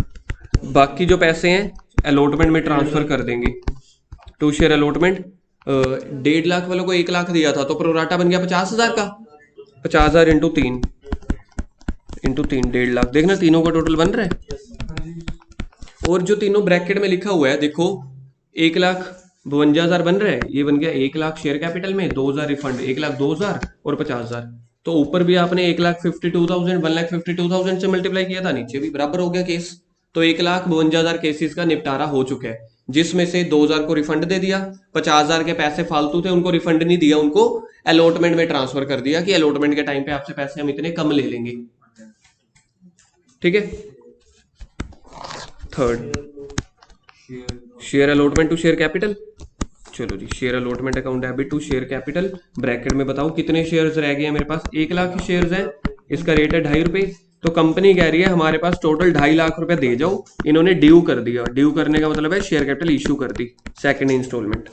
बाकी जो पैसे हैं अलॉटमेंट में ट्रांसफर कर देंगे। टू शेयर अलॉटमेंट 1.5 लाख वालों को 1 लाख दिया था, तो प्रोराटा बन गया 50,000 का। 50,000 इंटू 3 1.5 लाख। देखना तीनों का टोटल बन रहा है। और जो तीनों ब्रैकेट में लिखा हुआ है देखो, 1,52,000 बन रहा है, ये बन गया 1,00,000 शेयर कैपिटल में, 2,000 रिफंड, 1,02,000 और 50,000। तो ऊपर भी आपने 1,52,000 1,52,000 से मल्टीप्लाई किया था, नीचे भी बराबर हो गया केस। तो 1,52,000 केसेस का निपटारा हो चुका है, जिसमें से 2,000 को रिफंड दे दिया, 50,000 के पैसे फालतू थे उनको रिफंड नहीं दिया, उनको अलॉटमेंट में ट्रांसफर कर दिया कि अलॉटमेंट के टाइम पे आपसे पैसे हम इतने कम ले लेंगे। ठीक है। Third, share allotment to share capital. चलो जी, share allotment account debit to share capital, bracket में बताओ कितने शेयर्स रह गए हैं मेरे पास, 1,00,000 शेयर्स हैं, इसका रेट है 2.5 रुपये। तो कंपनी कह रही है हमारे पास टोटल 2.5 लाख रुपए दे जाओ, इन्होंने ड्यू कर दिया, ड्यू करने का मतलब है शेयर कैपिटल इशू कर दी, सेकंड इंस्टॉलमेंट।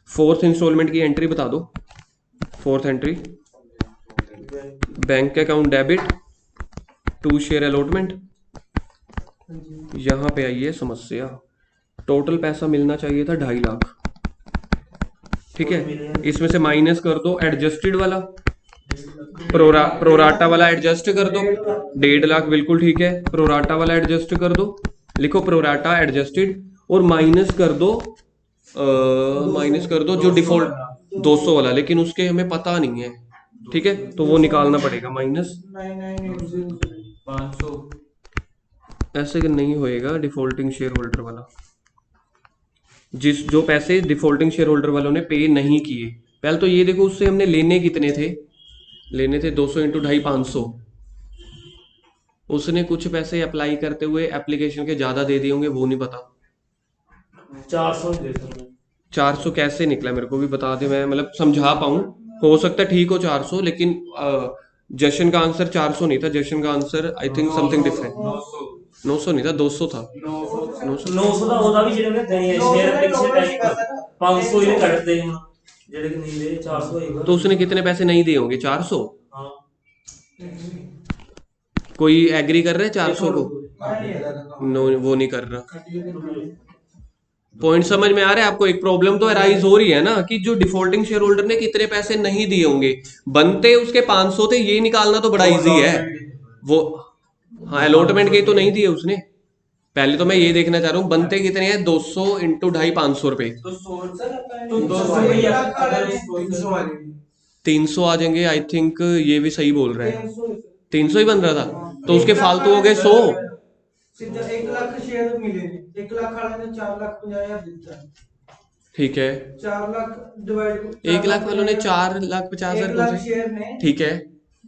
फोर्थ इंस्टॉलमेंट की एंट्री बता दो। Fourth entry, bank account debit to share allotment. यहां पे आई है समस्या, टोटल पैसा मिलना चाहिए था 2.5 लाख, ठीक है, इसमें से माइनस कर दो एडजस्टेड वाला, प्रोराटा वाला एडजस्ट कर दो, 1.5 लाख बिल्कुल ठीक है, प्रोराटा वाला एडजस्ट कर दो, लिखो प्रोराटा एडजस्टेड, और माइनस कर दो जो डिफॉल्ट 200 वाला, लेकिन उसके हमें पता नहीं है, ठीक है, तो वो निकालना पड़ेगा माइनस 500। ऐसे कि नहीं होएगा डिफॉल्टिंग शेयर होल्डर वाला, जो पैसे डिफॉल्टिंग शेयर होल्डर वालों ने पे नहीं किए। पहले तो ये देखो उससे हमने लेने कितने थे, लेने थे 200 इंटू 2.5 500, उसने कुछ पैसे अप्लाई करते हुए एप्लीकेशन के ज्यादा दे दिए होंगे, वो नहीं पता। 400 कैसे निकला मेरे को भी बता दे, मैं मतलब समझा पाऊं, हो सकता है ठीक हो 400, लेकिन जशन का आंसर 400 नहीं था, जशन का answer I think something different, 900 नहीं था, 200 था, 900 ਦਾ ਉਹਦਾ ਵੀ ਜਿਹੜੇ ਨੇ ਦੇਣੀ ਹੈ ਸ਼ੇਅਰ ਪਿੱਛੇ ਪੈਸੇ 500 ਇਹਨੇ ਕੱਟਦੇ ਹੁਣ ਜਿਹੜੇ ਕਿ ਨਹੀਂ ਦੇ 400 ਹੋਏਗਾ। तो उसने कितने पैसे नहीं दिए होंगे, 400। हाँ कोई एग्री कर रहा है 400 को? नो, वो नहीं कर रहा। पॉइंट समझ में आ रहा है आपको? एक प्रॉब्लम तो अराइज हो रही है ना कि जो डिफॉल्टिंग शेयर होल्डर ने कितने पैसे नहीं दिए होंगे, बनते उसके 500 थे, ये निकालना तो बड़ा इजी है वो। हाँ, अलॉटमेंट के तो नहीं दिए उसने, पहले तो मैं ये देखना चाह रहा हूँ बनते कितने हैं, 200 इंटू 2.5 500 रुपए, 300 आ जाएंगे आई थिंक, ये भी सही बोल रहा है, 300 ही बन रहा था, तो उसके फालतू हो गए 100। सीधा 1 लाख शेयर मिले ने, 1 लाख वाले ने 4,50,000 दिया, ठीक है, 4 लाख डिवाइड 1 लाख वालों ने 4,50,000 लाख शेयर ने, ठीक है,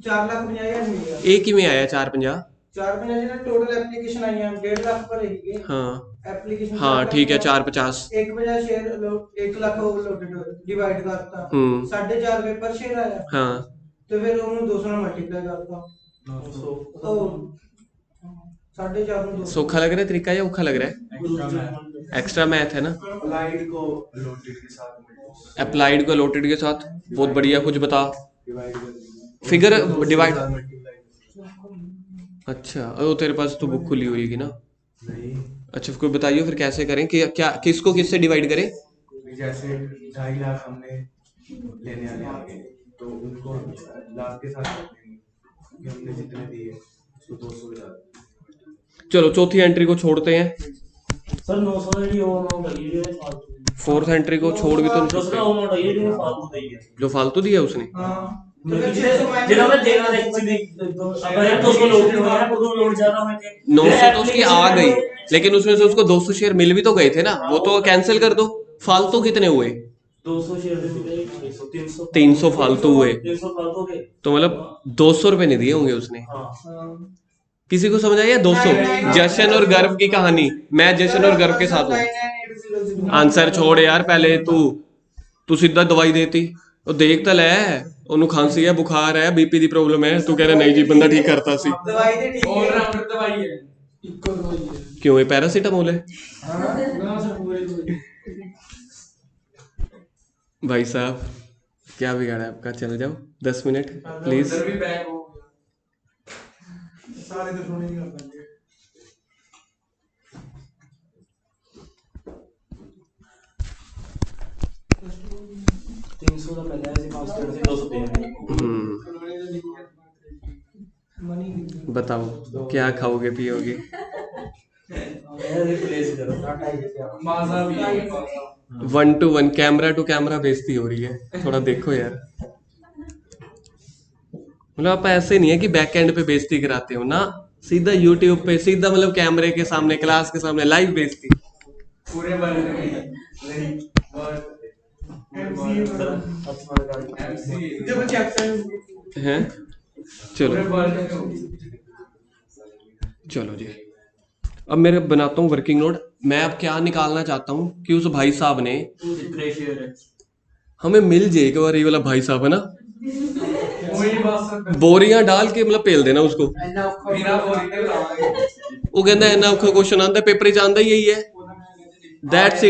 4,50,000 मिल गया, एक ही में आया 450। 4,50,000 ने टोटल एप्लीकेशन आई है 1.5 लाख पर है, हाँ एप्लीकेशन हाँ ठीक है, 450। एक बजा शेयर 1 लाख डिवाइड करता, 4.5 रुपए पर शेयर आया, हाँ तो फिर ਉਹਨੂੰ 200 ਨਾਲ ਮਲਟੀਪਲਾਈ ਕਰਤਾ, 900 तो 4.5 ਨੂੰ 200। सौखा लग रहा है तरीका या औखा लग रहा है? एक्स्ट्रा मैथ है ना, अप्लाइड को अलॉटेड के साथ अप्लाइड को अलॉटेड के साथ, बहुत बढ़िया, कुछ बता फिगर डिवाइड। अच्छा, ओ तेरे पास तो बुक खुली हुई है ना? नहीं, अच्छा कोई बताइए फिर कैसे करें कि क्या, किसको किससे डिवाइड करें? जैसे 2.5 लाख हमने लेने वाले आगे, तो उनको लाख के साथ कर देंगे कि हमने जितने दिए उसको 200 के साथ। चलो चौथी एंट्री को छोड़ते हैं, सर 900 ਜਿਹੜੀ ਉਹ ਅਮਾਉਂਟ ਹੈ ਜਿਹੜੇ ਫालतू फोर्थ एंट्री को छोड़ भी तो नहीं दूसरा सकते, अमाउंट है ਜਿਹੜੀ ਫालतू ਦੀ ਹੈ जो फालतू दिया उसने। हाँ तो फिर 600 माइनस ਜਿਹੜਾ ਮੈਂ ਦੇਣਾ देखो अगर तो उसको लोड होया है तो लोड ज्यादा हुए थे 900 तो उसकी आ गई, लेकिन उसमें से उसको 200 शेयर मिल भी तो गए थे ना, वो तो कैंसिल कर दो, फालतू कितने हुए? 200 शेयर दे मिले 300 300 फालतू हुए, 300 फालतू के। तो मतलब 200 रुपए नहीं दिए होंगे उसने। हाँ किसी को समझ आया? 200। जशन और गर्व की कहानी, मैं जशन और गर्व के साथ हूँ। 99,800 आंसर छोड़ यार, पहले तू सीधा दवाई देती, ਉਹ ਦੇਖ ਤਾਂ ਲੈ, ਉਹਨੂੰ ਖਾਂਸੀ ਹੈ, ਬੁਖਾਰ ਹੈ, ਬੀਪੀ ਦੀ ਪ੍ਰੋਬਲਮ ਹੈ, ਤੂੰ ਕਹਿ ਰਿਹਾ ਨਹੀਂ ਜੀ ਬੰਦਾ ਠੀਕ ਕਰਤਾ ਸੀ। दवाई दे ठीक ऑल है, राउंडर दवाई है, इको दवाई है। क्यों, ये पैरासीटामोल है? ना सर पूरे दवाई। भाई साहब क्या बिगाड़ा है आपका, चले जाओ 10 मिनट प्लीज। उधर भी बैग हो गया। सारे तो सोने नहीं करते। 300 ਦਾ ਪਹਿਲਾਂ ਸੀ 500 ਸੀ 200 ਦੇ मनी बताओ क्या खाओगे पियोगे? रिप्लेस करो। 1 to 1 कैमरा टू कैमरा बेइज्जती हो रही है, थोड़ा देखो यार। मतलब आप ऐसे नहीं है कि बैक एंड पे बेइज्जती कराते हो ना, सीधा यूट्यूब पे सीधा मतलब कैमरे के सामने क्लास के सामने लाइव बेइज्जती। पूरे वर्ल्ड में जब चैप्टर हैं चलो चलो जी, अब मेरे बनाता हूँ वर्किंग नोट। मैं अब क्या निकालना चाहता हूँ कि उस भाई साहब ने जितने शेयर है हमें मिल जाए एक बार, ये वाला भाई साहब है ना, बोरियां डाल के मतलब पेल देना उसको। वो कहता है इन्ना औखा क्वेश्चन आता है पेपर च आंदा ही यही है। दैट्स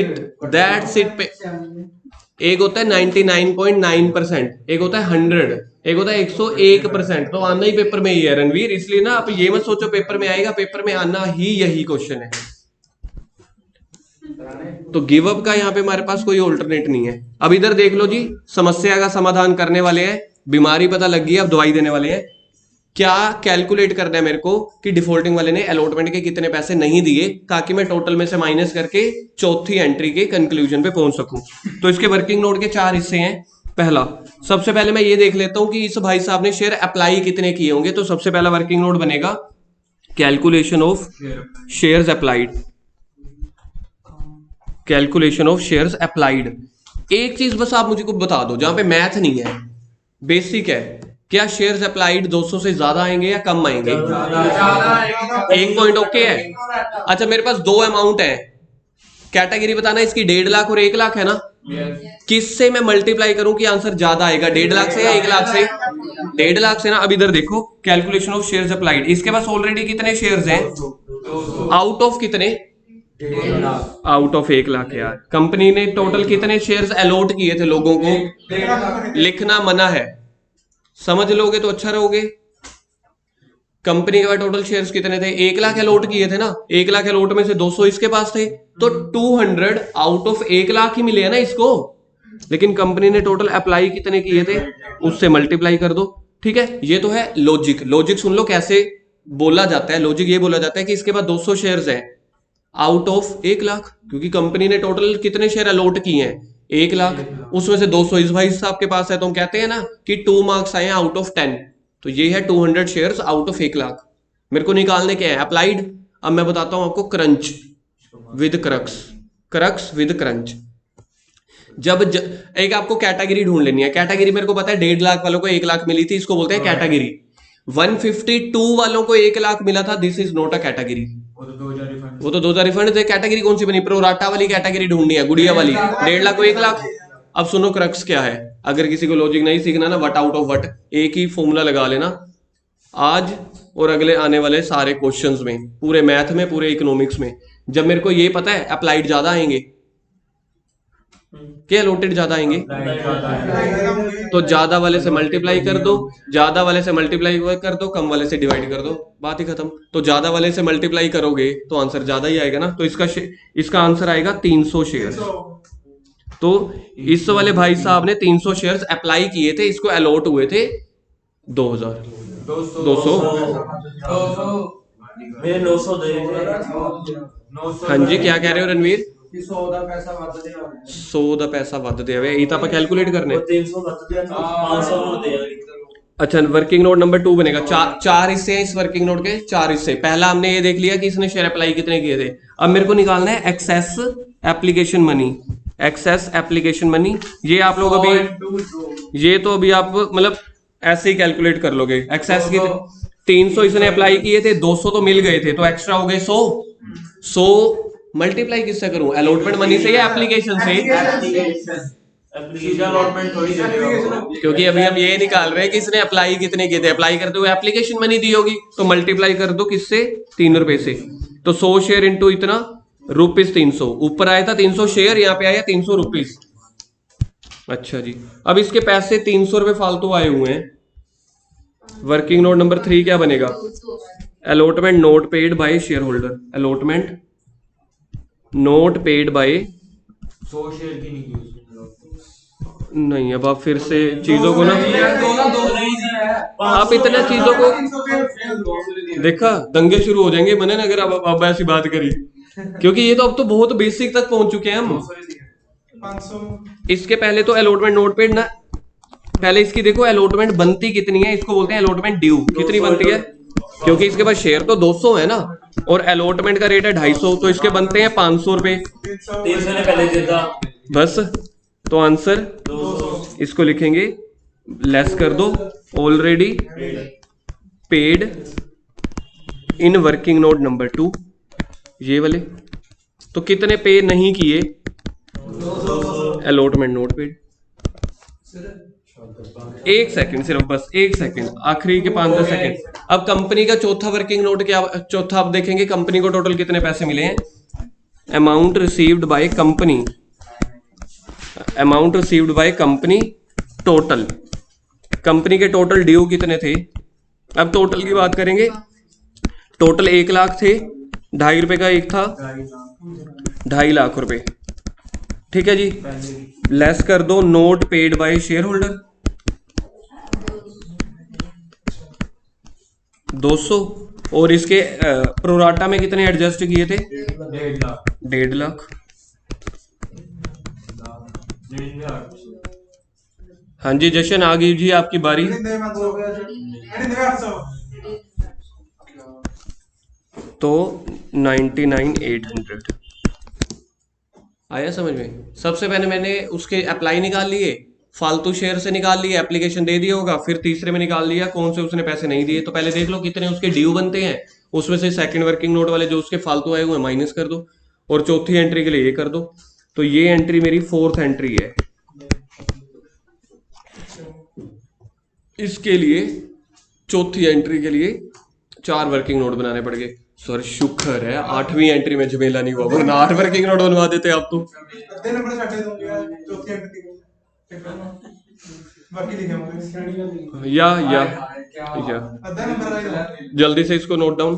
इट पे एक होता है 99.9%, एक होता है 100, एक होता है 101%। तो आना ही पेपर में ही है रणवीर, इसलिए ना आप ये मत सोचो पेपर में आएगा, पेपर में आना ही यही क्वेश्चन है। तो गिव अप का यहाँ पे हमारे पास कोई ऑल्टरनेट नहीं है। अब इधर देख लो जी, समस्या का समाधान करने वाले हैं, बीमारी पता लग गई, अब दवाई देने वाले हैं। क्या कैलकुलेट करना है मेरे को कि डिफॉल्टिंग वाले ने अलॉटमेंट के कितने पैसे नहीं दिए, ताकि मैं टोटल में से माइनस करके चौथी एंट्री के कंक्लूजन पे पहुंच सकूं। तो इसके वर्किंग नोट के 4 हिस्से हैं। पहला, सबसे पहले मैं ये देख लेता हूं कि इस भाई साहब ने शेयर अप्लाई कितने किए होंगे। तो सबसे पहला वर्किंग नोट बनेगा calculation of shares applied. Calculation of shares applied. एक चीज बस आप मुझे को बता दो, जहां पे मैथ नहीं है, बेसिक है, क्या शेयर्स अप्लाइड 200 से ज्यादा आएंगे या कम आएंगे? एक पॉइंट ओके है। अच्छा मेरे पास 2 अमाउंट है, कैटेगरी बताना, इसकी 1.5 लाख और 1 लाख है ना। किससे मैं मल्टीप्लाई करूं कि आंसर ज्यादा आएगा, 1.5 लाख से या 1 लाख से? 1.5 लाख से ना। अब इधर देखो कैलकुलेशन ऑफ शेयर्स अप्लाइड, इसके पास ऑलरेडी कितने शेयर्स हैं? आउट ऑफ कितने? Out of 1 lakh. यार कंपनी ने टोटल कितने शेयर्स अलॉट किए थे लोगों को? लिखना मना है, समझ लोगे तो अच्छा रहोगे। कंपनी के पास टोटल शेयर्स कितने थे? 1 लाख अलॉट किए थे ना। 1 लाख अलॉट में से 200 इसके पास थे, तो 200 आउट ऑफ 1 लाख ही मिले हैं ना इसको। लेकिन कंपनी ने टोटल अप्लाई कितने किए थे, उससे मल्टीप्लाई कर दो। ठीक है, ये तो है लॉजिक। लॉजिक सुन लो कैसे बोला जाता है। लॉजिक ये बोला जाता है कि इसके पास 200 शेयर्स हैं आउट ऑफ 1 लाख, क्योंकि कंपनी ने टोटल कितने शेयर अलॉट किए हैं? 1 लाख, उसमें से 200 इस भाई साहब के पास है। तो हम कहते हैं ना कि 2 मार्क्स आए हैं आउट ऑफ 10। तो ये है 200 शेयर्स आउट ऑफ 1 लाख। मेरे को निकालने के हैं अप्लाइड। अब मैं बताता हूं आपको crunch with crux, crux with crunch. एक आपको कैटेगरी ढूंढ लेनी है। कैटेगरी मेरे को पता है 1.5 लाख वालों को 1 लाख मिली थी, इसको बोलते हैं कैटेगरी। 152 वालों को 1 लाख मिला था, this is not a category. वो तो 2000 रिफंड थे। कैटेगरी कौन सी बनी? प्रोराटा वाली कैटेगरी ढूंढनी है, गुड़िया वाली। 1.5 लाख को 1 लाख। अब सुनो क्रक्स क्या है। अगर किसी को लॉजिक नहीं सीखना ना, वट आउट ऑफ वट, एक ही फॉर्मूला लगा लेना आज और अगले आने वाले सारे क्वेश्चंस में, पूरे मैथ में, पूरे इकोनॉमिक्स में। जब मेरे को ये पता है अप्लाइड ज्यादा आएंगे क्या अलॉटेड ज्यादा आएंगे, तो ज्यादा वाले से मल्टीप्लाई कर दो, ज्यादा वाले से मल्टीप्लाई कर दो, कम वाले से डिवाइड कर दो, बात ही खत्म। तो ज्यादा वाले से मल्टीप्लाई करोगे तो आंसर ज्यादा ही आएगा ना। तो इसका आंसर आएगा 300 शेयर्स। तो इस वाले भाई साहब ने 300 शेयर्स अप्लाई किए थे, इसको अलॉट हुए थे 2000 200। मेरे 900 दे हाँ जी, क्या कह रहे हो रणवीर? 100 ਦਾ ਪੈਸਾ ਵੱਧ ਦੇ ਹੋਣਾ। 100 ਦਾ ਪੈਸਾ ਵੱਧ ਦਿਆ ਵੇ, ਇਹ ਤਾਂ ਆਪਾਂ कैलकुलेट करने। 300 ਵੱਧ ਦਿਆ 500 ਨੂੰ ਦੇ यार। अच्छा, वर्किंग नोट नंबर 2 बनेगा। चार हिस्से हैं इस वर्किंग नोट के, 4 हिस्से। पहला हमने ये देख लिया कि इसने शेयर अप्लाई कितने किए थे। अब मेरे को निकालना है excess application money. Excess application money ये आप लोग अभी, ये तो अभी आप मतलब ऐसे ही कैलकुलेट कर लोगे। एक्सेस की 300 इसने अप्लाई किए थे, 200 तो मिल गए थे, तो एक्स्ट्रा हो गए 100। 100 मल्टीप्लाई किससे करूं? अलॉटमेंट मनी से या एप्लीकेशन से? क्योंकि अभी हम ये निकाल रहे हैं कि इसने अप्लाई कितने किए थे। अप्लाई करते हुए एप्लीकेशन मनी दी होगी, तो मल्टीप्लाई कर दो किससे? 3 रुपए से। तो 100 शेयर इंटू इतना रुपीज 300। ऊपर आया था 300 शेयर, यहाँ पे आया 300 रुपीज। अच्छा जी, अब इसके पैसे 300 रुपए फालतू आए हुए हैं। वर्किंग नोट नंबर 3 क्या बनेगा? Allotment note paid by share holder. Allotment note paid by 100 share की नहीं। अब आप फिर से चीजों को ना, आप इतने चीजों को देखा, दंगे शुरू हो जाएंगे मने, अगर अब ऐसी बात करी। क्योंकि ये तो अब तो बहुत बेसिक तक पहुंच चुके हैं हम। 500 इसके पहले तो अलॉटमेंट नोट पेड ना, पहले इसकी देखो अलॉटमेंट बनती कितनी है, इसको बोलते हैं अलॉटमेंट ड्यू। कितनी बनती है, क्योंकि इसके पास शेयर तो 200 है ना और अलॉटमेंट का रेट है 250, तो इसके बनते हैं 500 रुपए 300 ने पहले देता बस। तो आंसर 200 इसको लिखेंगे, लेस कर दो, already paid in working note number 2, ये वाले। तो कितने पे नहीं किए, अलॉटमेंट नोट पेड। एक सेकंड सिर्फ, बस एक सेकंड, आखिरी के 5-10 सेकंड। अब कंपनी का चौथा वर्किंग नोट क्या, चौथा आप देखेंगे कंपनी को टोटल कितने पैसे मिले हैं। Amount received by company, amount received by company total, company के टोटल ड्यू कितने थे। अब टोटल की बात करेंगे, टोटल 1 लाख थे, 2.5 रुपए का एक था, 2.5 लाख रुपए, ठीक है जी। लेस कर दो note paid by share holder 200, और इसके प्रोराटा में कितने एडजस्ट किए थे, 1.5 लाख। हाँ जी जशन आ गई जी आपकी बारी। तो 99,800 आया समझ में। सबसे पहले मैंने उसके अप्लाई निकाल लिए, फालतू शेयर से निकाल लिए, एप्लीकेशन दे दिया होगा, फिर तीसरे में निकाल लिया कौन से उसने पैसे नहीं दिए। तो पहले देख लो कितने उसके ड्यू बनते हैं, उसमें से सेकंड वर्किंग नोट वाले जो उसके फालतू आए हुए माइनस कर दो, और चौथी एंट्री के लिए ये कर दो। तो ये एंट्री मेरी 4th एंट्री है। इसके लिए चौथी एंट्री के लिए 4 वर्किंग नोट बनाने पड़ गए। सर शुक्र है 8वीं एंट्री में झमेला नहीं हुआ, वरना 8 वर्किंग नोट बनवा देते आप तो। ਅੱਧੇ ਨੰਬਰ ਛੱਡੇ ਦੂੰਗੇ ਚੌਥੀ ਐਂਟਰੀ ਤੇ ਬਾਕੀ ਲਿਖੇ ਹੋਣਗੇ या ਅੱਧਾ ਨੰਬਰ ਆਏਗਾ। जल्दी से इसको नोट डाउन,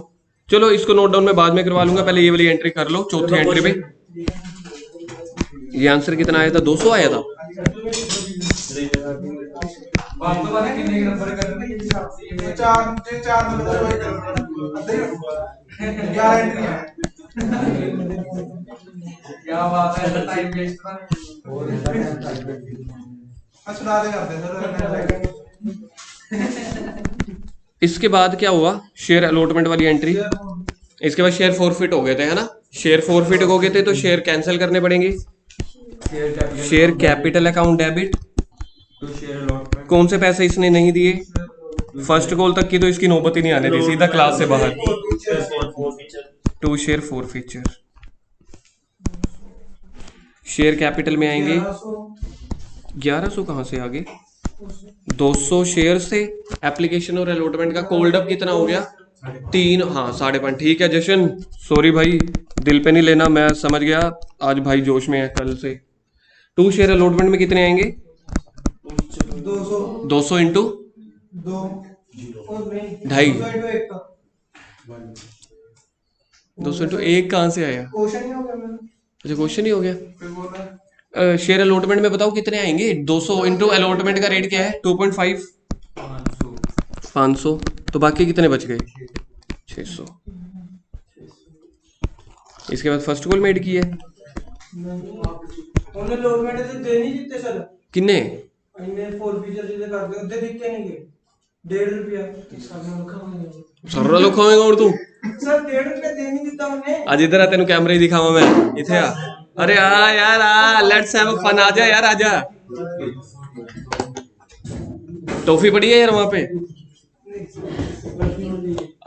चलो इसको नोट डाउन मैं बाद में करवा लूंगा, पहले ये वाली एंट्री कर लो। चौथी एंट्री पे ये आंसर कितना आया था, 200 आया था। ਬਾਤ ਤੋਂ ਬਾਅਦ ਕਿੰਨੇ ਨੰਬਰ ਕਰਨੇ ਇਹ ਹਿਸਾਬ ਸੀ ਇਹ 4 ਨੰਬਰ ਵਾਈ ਕਰਨਾ ਅੱਧੇ ਰੱਖੂਗਾ 11 एंट्री है। क्या बात है, टाइम वेस्ट था और सुना दे करते सर। इसके बाद क्या हुआ, शेयर अलॉटमेंट वाली एंट्री, इसके बाद शेयर फॉरफिट हो गए थे, है ना। शेयर फॉरफिट हो गए थे तो शेयर कैंसिल करने पड़ेंगे। शेयर कैपिटल अकाउंट डेबिट, कौन से पैसे इसने नहीं दिए, फर्स्ट कॉल तक की तो इसकी नौबत ही नहीं आने दी, सीधा क्लास से बाहर। To share forfeiture, share capital में आएंगे 1100 कहां से आगे, 200 शेयर से। एप्लीकेशन और अलॉटमेंट का कोल्ड अप कितना हो गया, 3, हाँ 5.5। ठीक है जशन, सॉरी भाई दिल पे नहीं लेना, मैं समझ गया आज भाई जोश में है कल से। 2 शेयर अलॉटमेंट में कितने आएंगे, 200 इंटू 2.5, 200 इंटू 1 कहां से आया, क्वेश्चन ही हो गया मेरा। अच्छा क्वेश्चन ही हो गया। फिर बोल रहा है शेयर अलॉटमेंट में बताओ कितने आएंगे, 200 इंटू अलॉटमेंट का रेट क्या है 2.5, 500, तो बाकी कितने बच गए 600। इसके बाद फर्स्ट कॉल मेड की है, ਉਹਨੇ ਲੋਗਮੈਂਟ ਤੇ ਦੇ ਨਹੀਂ ਦਿੱਤੇ ਸਰ, किन्ने ਇਹਨੇ ਫੋਰ ਫੀਚਰ ਜਿਹਦੇ ਕਰਦੇ ਉੱਤੇ ਦਿੱਤੇ ਨਹੀਂ ਗਏ 1.5 ਰੁਪਿਆ ਸਾਨੂੰ ਲਿਖਾਉਂਗੇ सर्रा लोग खाएगा और तू सर 1.5 रुपया दे नहीं ਦਿੱਤਾ ਉਹਨੇ। आज इधर आ, तेन कैमरे ही दिखावा मैं इथे आ। अरे आ यार आ, लेट्स हैव फन, आ जा यार आ जा। टॉफी पड़ी है यार वहां पे,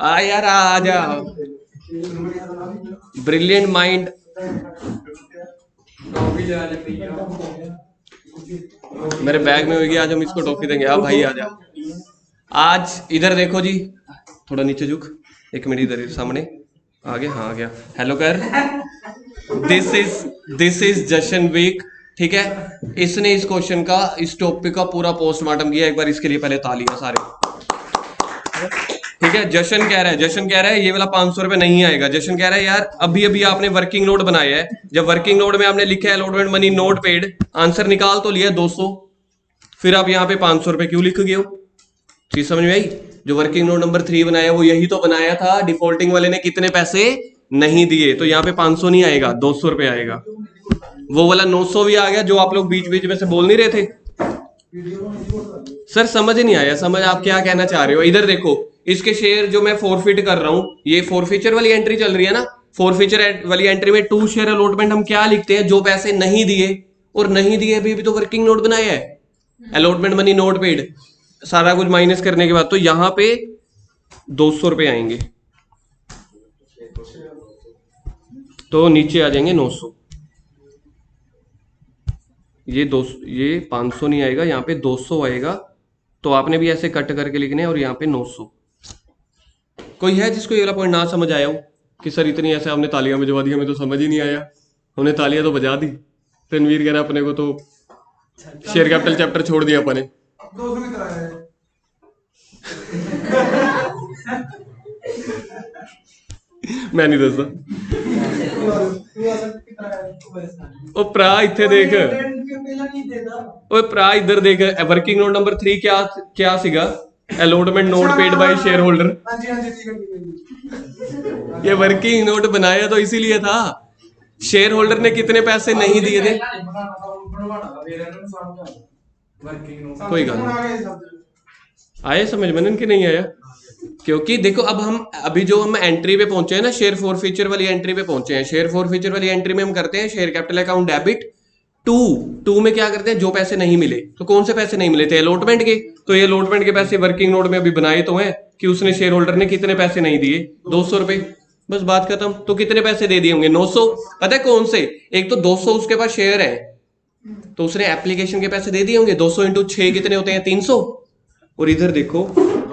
आ यार आ जा। ब्रिलियंट माइंड, मेरे बैग में होगी, आज हम इसको टॉफी देंगे। हाँ भाई आ जा। आज इधर देखो जी, थोड़ा नीचे झुक, 1 मिनट इधर सामने आ गया, हाँ आ गया, हेलो कर। दिस इज जशन वीक, ठीक है। इसने इस क्वेश्चन का, इस टॉपिक का पूरा पोस्टमार्टम किया। एक बार इसके लिए पहले तालियां सारे, ठीक है। जशन कह रहा है ये वाला 500 रुपए नहीं आएगा। जशन कह रहा है यार अभी अभी आपने वर्किंग नोट बनाया है, जब वर्किंग नोट में आपने लिखा है allotment money note paid, answer निकाल तो लिया 200, फिर आप यहाँ पे 500 रुपए क्यों लिख गए हो। चीज समझ में आई। जो वर्किंग नोट नंबर 3 बनाया वो यही तो बनाया था, डिफॉल्टिंग वाले ने कितने पैसे नहीं दिए तो यहाँ पे 500 नहीं आएगा, 200 रुपये आएगा। वो वाला 900 भी आ गया जो आप लोग बीच बीच में से बोल नहीं रहे थे। सर समझ नहीं आया, समझ आप क्या कहना चाह रहे हो? इधर देखो, इसके शेयर जो मैं फोरफिट कर रहा हूं, ये फोरफीचर वाली एंट्री चल रही है ना। फोरफीचर वाली एंट्री में 2 शेयर अलॉटमेंट हम क्या लिखते हैं? जो पैसे नहीं दिए, और नहीं दिए अभी भी तो वर्किंग नोट बनाया है, अलॉटमेंट मनी नोट पेड, सारा कुछ माइनस करने के बाद तो यहाँ पे 200 रुपये आएंगे, तो नीचे आ जाएंगे 900। ये 500 नहीं आएगा, यहाँ पे 200 आएगा। तो आपने भी ऐसे कट करके लिखने हैं, और यहाँ पे 900। कोई है जिसको ये वाला पॉइंट ना समझ आया हो कि सर इतनी ऐसे आपने तालियां बजवा दी, हमें तो समझ ही नहीं आया। हमने तालियां तो बजा दी, रणवीर कह रहा अपने को तो शेयर कैपिटल चैप्टर छोड़ दिया अपने। 200 की तरह है। मैं नहीं दसदा। ओ प्रा इत्थे देख, ओ प्रा इधर देख, वर्किंग नोट नंबर 3 क्या सीगा? Allotment note paid by share holder. ये वर्किंग नोट बनाया तो इसीलिए था, शेयर होल्डर ने कितने पैसे नहीं दिए थे। कोई गल नहीं, आया समझ में कि नहीं आया? क्योंकि देखो अब अभी जो हम एंट्री पे पहुंचे हैं ना, शेयर फोरफीचर वाली एंट्री पे पहुंचे हैं। शेयर फोरफीचर वाली एंट्री में हम करते हैं share capital account debit to में क्या करते हैं? जो पैसे नहीं मिले, तो कौन से पैसे नहीं मिले थे? अलॉटमेंट के। तो ये अलॉटमेंट के पैसे वर्किंग नोट में अभी बनाए तो हैं कि उसने शेयर होल्डर ने कितने पैसे नहीं दिए, 200 रुपए, बस बात खत्म। तो कितने पैसे दे दिए होंगे? 900। पता है कौन से? एक तो 200 उसके पास शेयर है, तो उसने एप्लीकेशन के पैसे दे दिए होंगे। 200 इंटू 6 कितने होते हैं? 300। और इधर देखो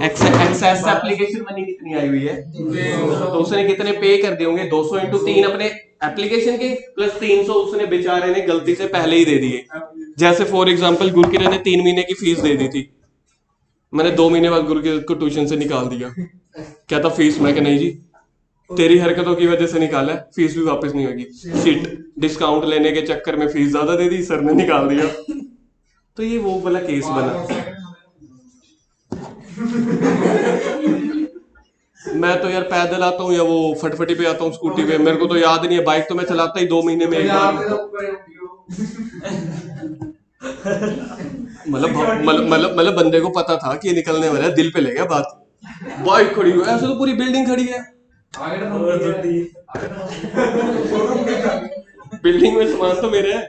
एक्सेस एप्लीकेशन मनी कितनी आई हुई है, तो उसने कितने पे कर दिए होंगे? 200 इंटू 3 अपने एप्लीकेशन के, प्लस 300 उसने बेचारे ने गलती से पहले ही दे दिए। जैसे फॉर एग्जांपल गुरकिरण ने 3 महीने की फीस दे दी थी, मैंने 2 महीने बाद गुरकिरण को ट्यूशन से निकाल दिया। क्या था फीस? मैं नहीं जी, तेरी हरकतों की वजह से निकाला है, फीस भी वापस नहीं होगी। शिट, डिस्काउंट लेने के चक्कर में फीस ज्यादा दे दी, सर ने निकाल दिया। तो ये वो वाला केस बना। मैं तो यार पैदल आता हूँ या वो फटफटी पे आता हूँ, स्कूटी पे, मेरे को तो याद नहीं है। बाइक तो मैं चलाता ही 2 महीने में एक बार। मतलब बंदे को पता था कि ये निकलने वाला है, दिल पे ले गया बात। बाइक खड़ी हुई, ऐसे तो पूरी बिल्डिंग खड़ी है, बिल्डिंग में सामान तो मेरे है।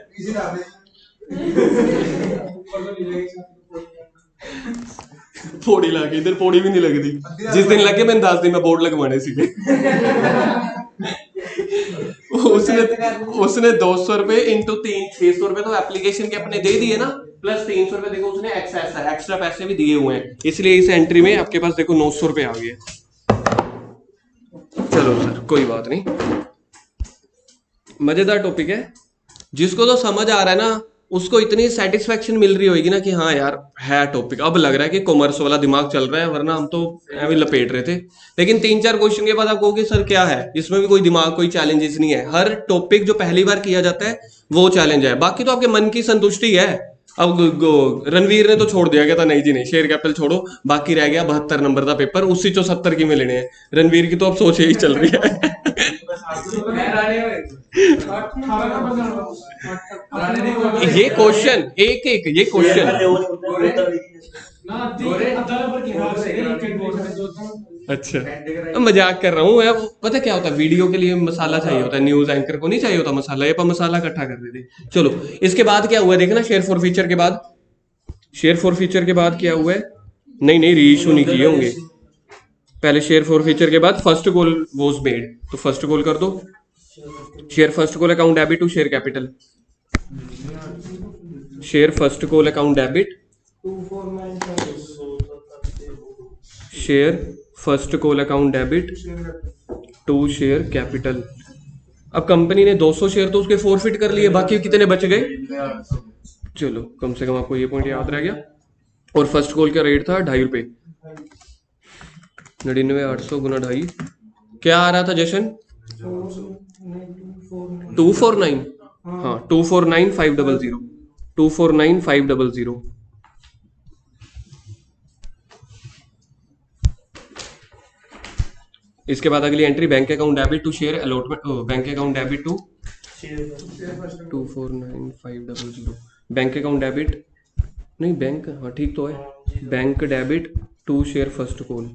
पौड़ी लाके, इधर पौड़ी भी नहीं लगती। जिस दिन लगे मैंने 10 दिन में बोर्ड लगवाने सीखे। उसने 200 रुपए इंटू 3 600 रुपए तो एप्लीकेशन के अपने दे दिए ना, प्लस 300 रुपए देखो उसने एक्स्ट्रा पैसे भी दिए हुए हैं, इसलिए इस एंट्री में आपके पास देखो 900 रुपए आ गए। चलो सर कोई बात नहीं, मजेदार टॉपिक है। जिसको तो समझ आ रहा है ना, उसको इतनी सेटिस्फेक्शन मिल रही होगी ना कि हाँ यार है टॉपिक। अब लग रहा है कि कॉमर्स वाला दिमाग चल रहा है, वरना हम तो ऐਵੇਂ लपेट रहे थे। लेकिन 3-4 क्वेश्चन के बाद आप कहोगे सर क्या है इसमें? भी कोई दिमाग, कोई चैलेंजेस नहीं है। हर टॉपिक जो पहली बार किया जाता है वो चैलेंज है, बाकी तो आपके मन की संतुष्टि है। अब रणवीर ने तो छोड़ दिया, कहता नहीं जी नहीं, शेयर कैपिटल छोड़ो, बाकी रह गया 72 नंबर का पेपर, उसी चो 70 की में लेने हैं। रणवीर की तो अब सोच ही चल रही है। ये क्वेश्चन एक ये क्वेश्चन अच्छा मजाक कर रहा हूँ मैं। पता क्या होता है, वीडियो के लिए मसाला चाहिए होता है, न्यूज एंकर को नहीं चाहिए होता मसाला। ये पर मसाला इकट्ठा कर देते। चलो इसके बाद क्या हुआ देखना, शेयर फॉर फीचर के बाद, शेयर फॉर फीचर के बाद क्या हुआ है? नहीं री इशू नहीं किए होंगे। पहले शेयर फॉर फीचर के बाद फर्स्ट कॉल वाज मेड, तो फर्स्ट कॉल कर दो। Share first call account debit to share capital, share first call account debit, share first call account debit to share capital. अब कंपनी ने 200 share तो उसके forfeit कर लिए, बाकी कितने बच गए? चलो कम से कम आपको ये पॉइंट याद रह गया। और फर्स्ट कॉल का रेट था 2.5 रुपए, 99,800 गुना 2.5 क्या आ रहा था जशन? 249, हाँ 249,500, 249,500। इसके बाद अगली entry bank account debit to share allotment, bank account debit to share 249500 bank account debit नहीं बैंक, हाँ ठीक तो है, bank debit to share first call.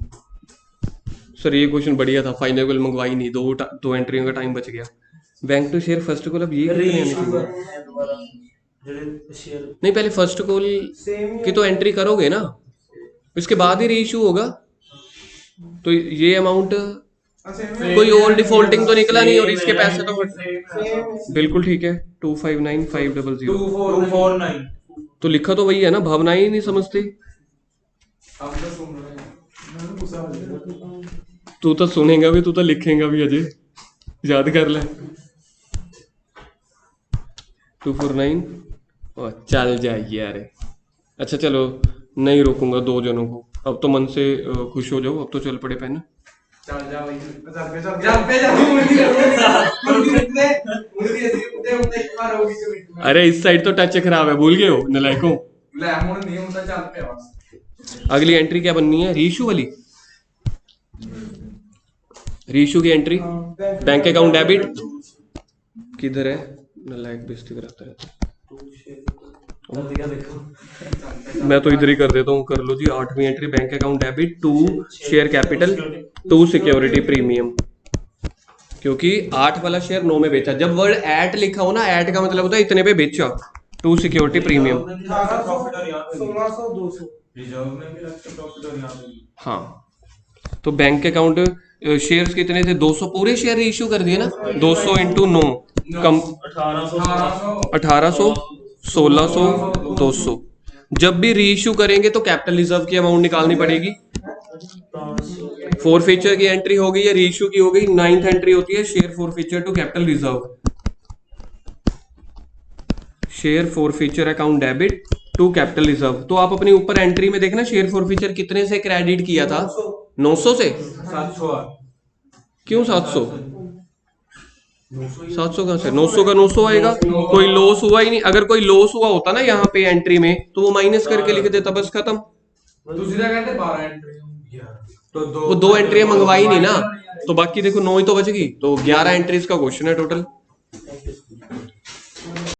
Sir ये क्वेश्चन बढ़िया था, फाइनल कॉल मंगवाई नहीं, दो एंट्रियों का टाइम बच गया। Bank to share first call, अब ये कितने आने चाहिए? शेयर नहीं पहले फर्स्ट कॉल की तो एंट्री करोगे ना, इसके बाद ही रीइश्यू होगा। तो ये अमाउंट कोई और डिफॉल्टिंग तो निकला नहीं और इसके पैसे तो बिल्कुल ठीक है। 259500 249 तो लिखा तो वही है ना, भावना ही नहीं समझती। अब तो सुन रहे हैं, मैंने गुस्सा हो गया। तू तो सुनेगा भी, तू तो लिखेगा भी, अजय याद कर ले। 249 और चल जाइए यार। अच्छा चलो नहीं रोकूंगा दो जनों को, अब तो मन से खुश हो जाओ, अब तो चल पड़े पेन। चल जा भाई, चल पे जा मुंडी दे एक बार होगी कमिट। अरे इस साइड तो टच खराब है, भूल गए हो नलायकों। ले हुन नहीं ਹੁੰਦਾ ਚੱਲ ਪਿਆ बस। अगली एंट्री क्या बननी है? रीइश्यू वाली, रीइश्यू की एंट्री बैंक अकाउंट डेबिट किधर है? नलायक बेइज्जती कराता है। मैं तो इधर ही कर देता हूँ, कर लो जी। 8वीं entry bank account debit to share capital to security premium, क्योंकि 8 वाला शेयर 9 में बेचा। जब वर्ड एट लिखा हो ना, एट का मतलब होता है इतने पे बेचा, टू सिक्योरिटी प्रीमियम। 1600 200 रिजर्व में भी रखते प्रॉफिट और यहाँ पे भी। हाँ तो बैंक अकाउंट शेयर्स कितने थे? 200 पूरे शेयर इश्यू कर दिए ना, 200 इंटू 9 कम 1800 1600 200। जब भी रीइश्यू करेंगे तो कैपिटल रिजर्व की अमाउंट निकालनी पड़ेगी। फोर फीचर की एंट्री हो गई या रीइश्यू की हो गई। 9th एंट्री होती है share forfeiture to capital reserve, share forfeiture account debit to capital reserve. तो आप अपनी ऊपर एंट्री में देखना शेयर फोर फीचर कितने से क्रेडिट किया था? 900 से। 700 क्यों 700? 700 कहां से? 900 का 900 आएगा। कोई लॉस हुआ ही नहीं। अगर कोई लॉस हुआ होता ना यहाँ पे एंट्री में, तो वो माइनस करके लिख देता, बस खत्म। तू सीधा कहते 12 एंट्री तो वो दो एंट्रियां मंगवाई नहीं ना, तो बाकी देखो 9 ही तो बच गई। तो 11 एंट्रीज का क्वेश्चन है टोटल।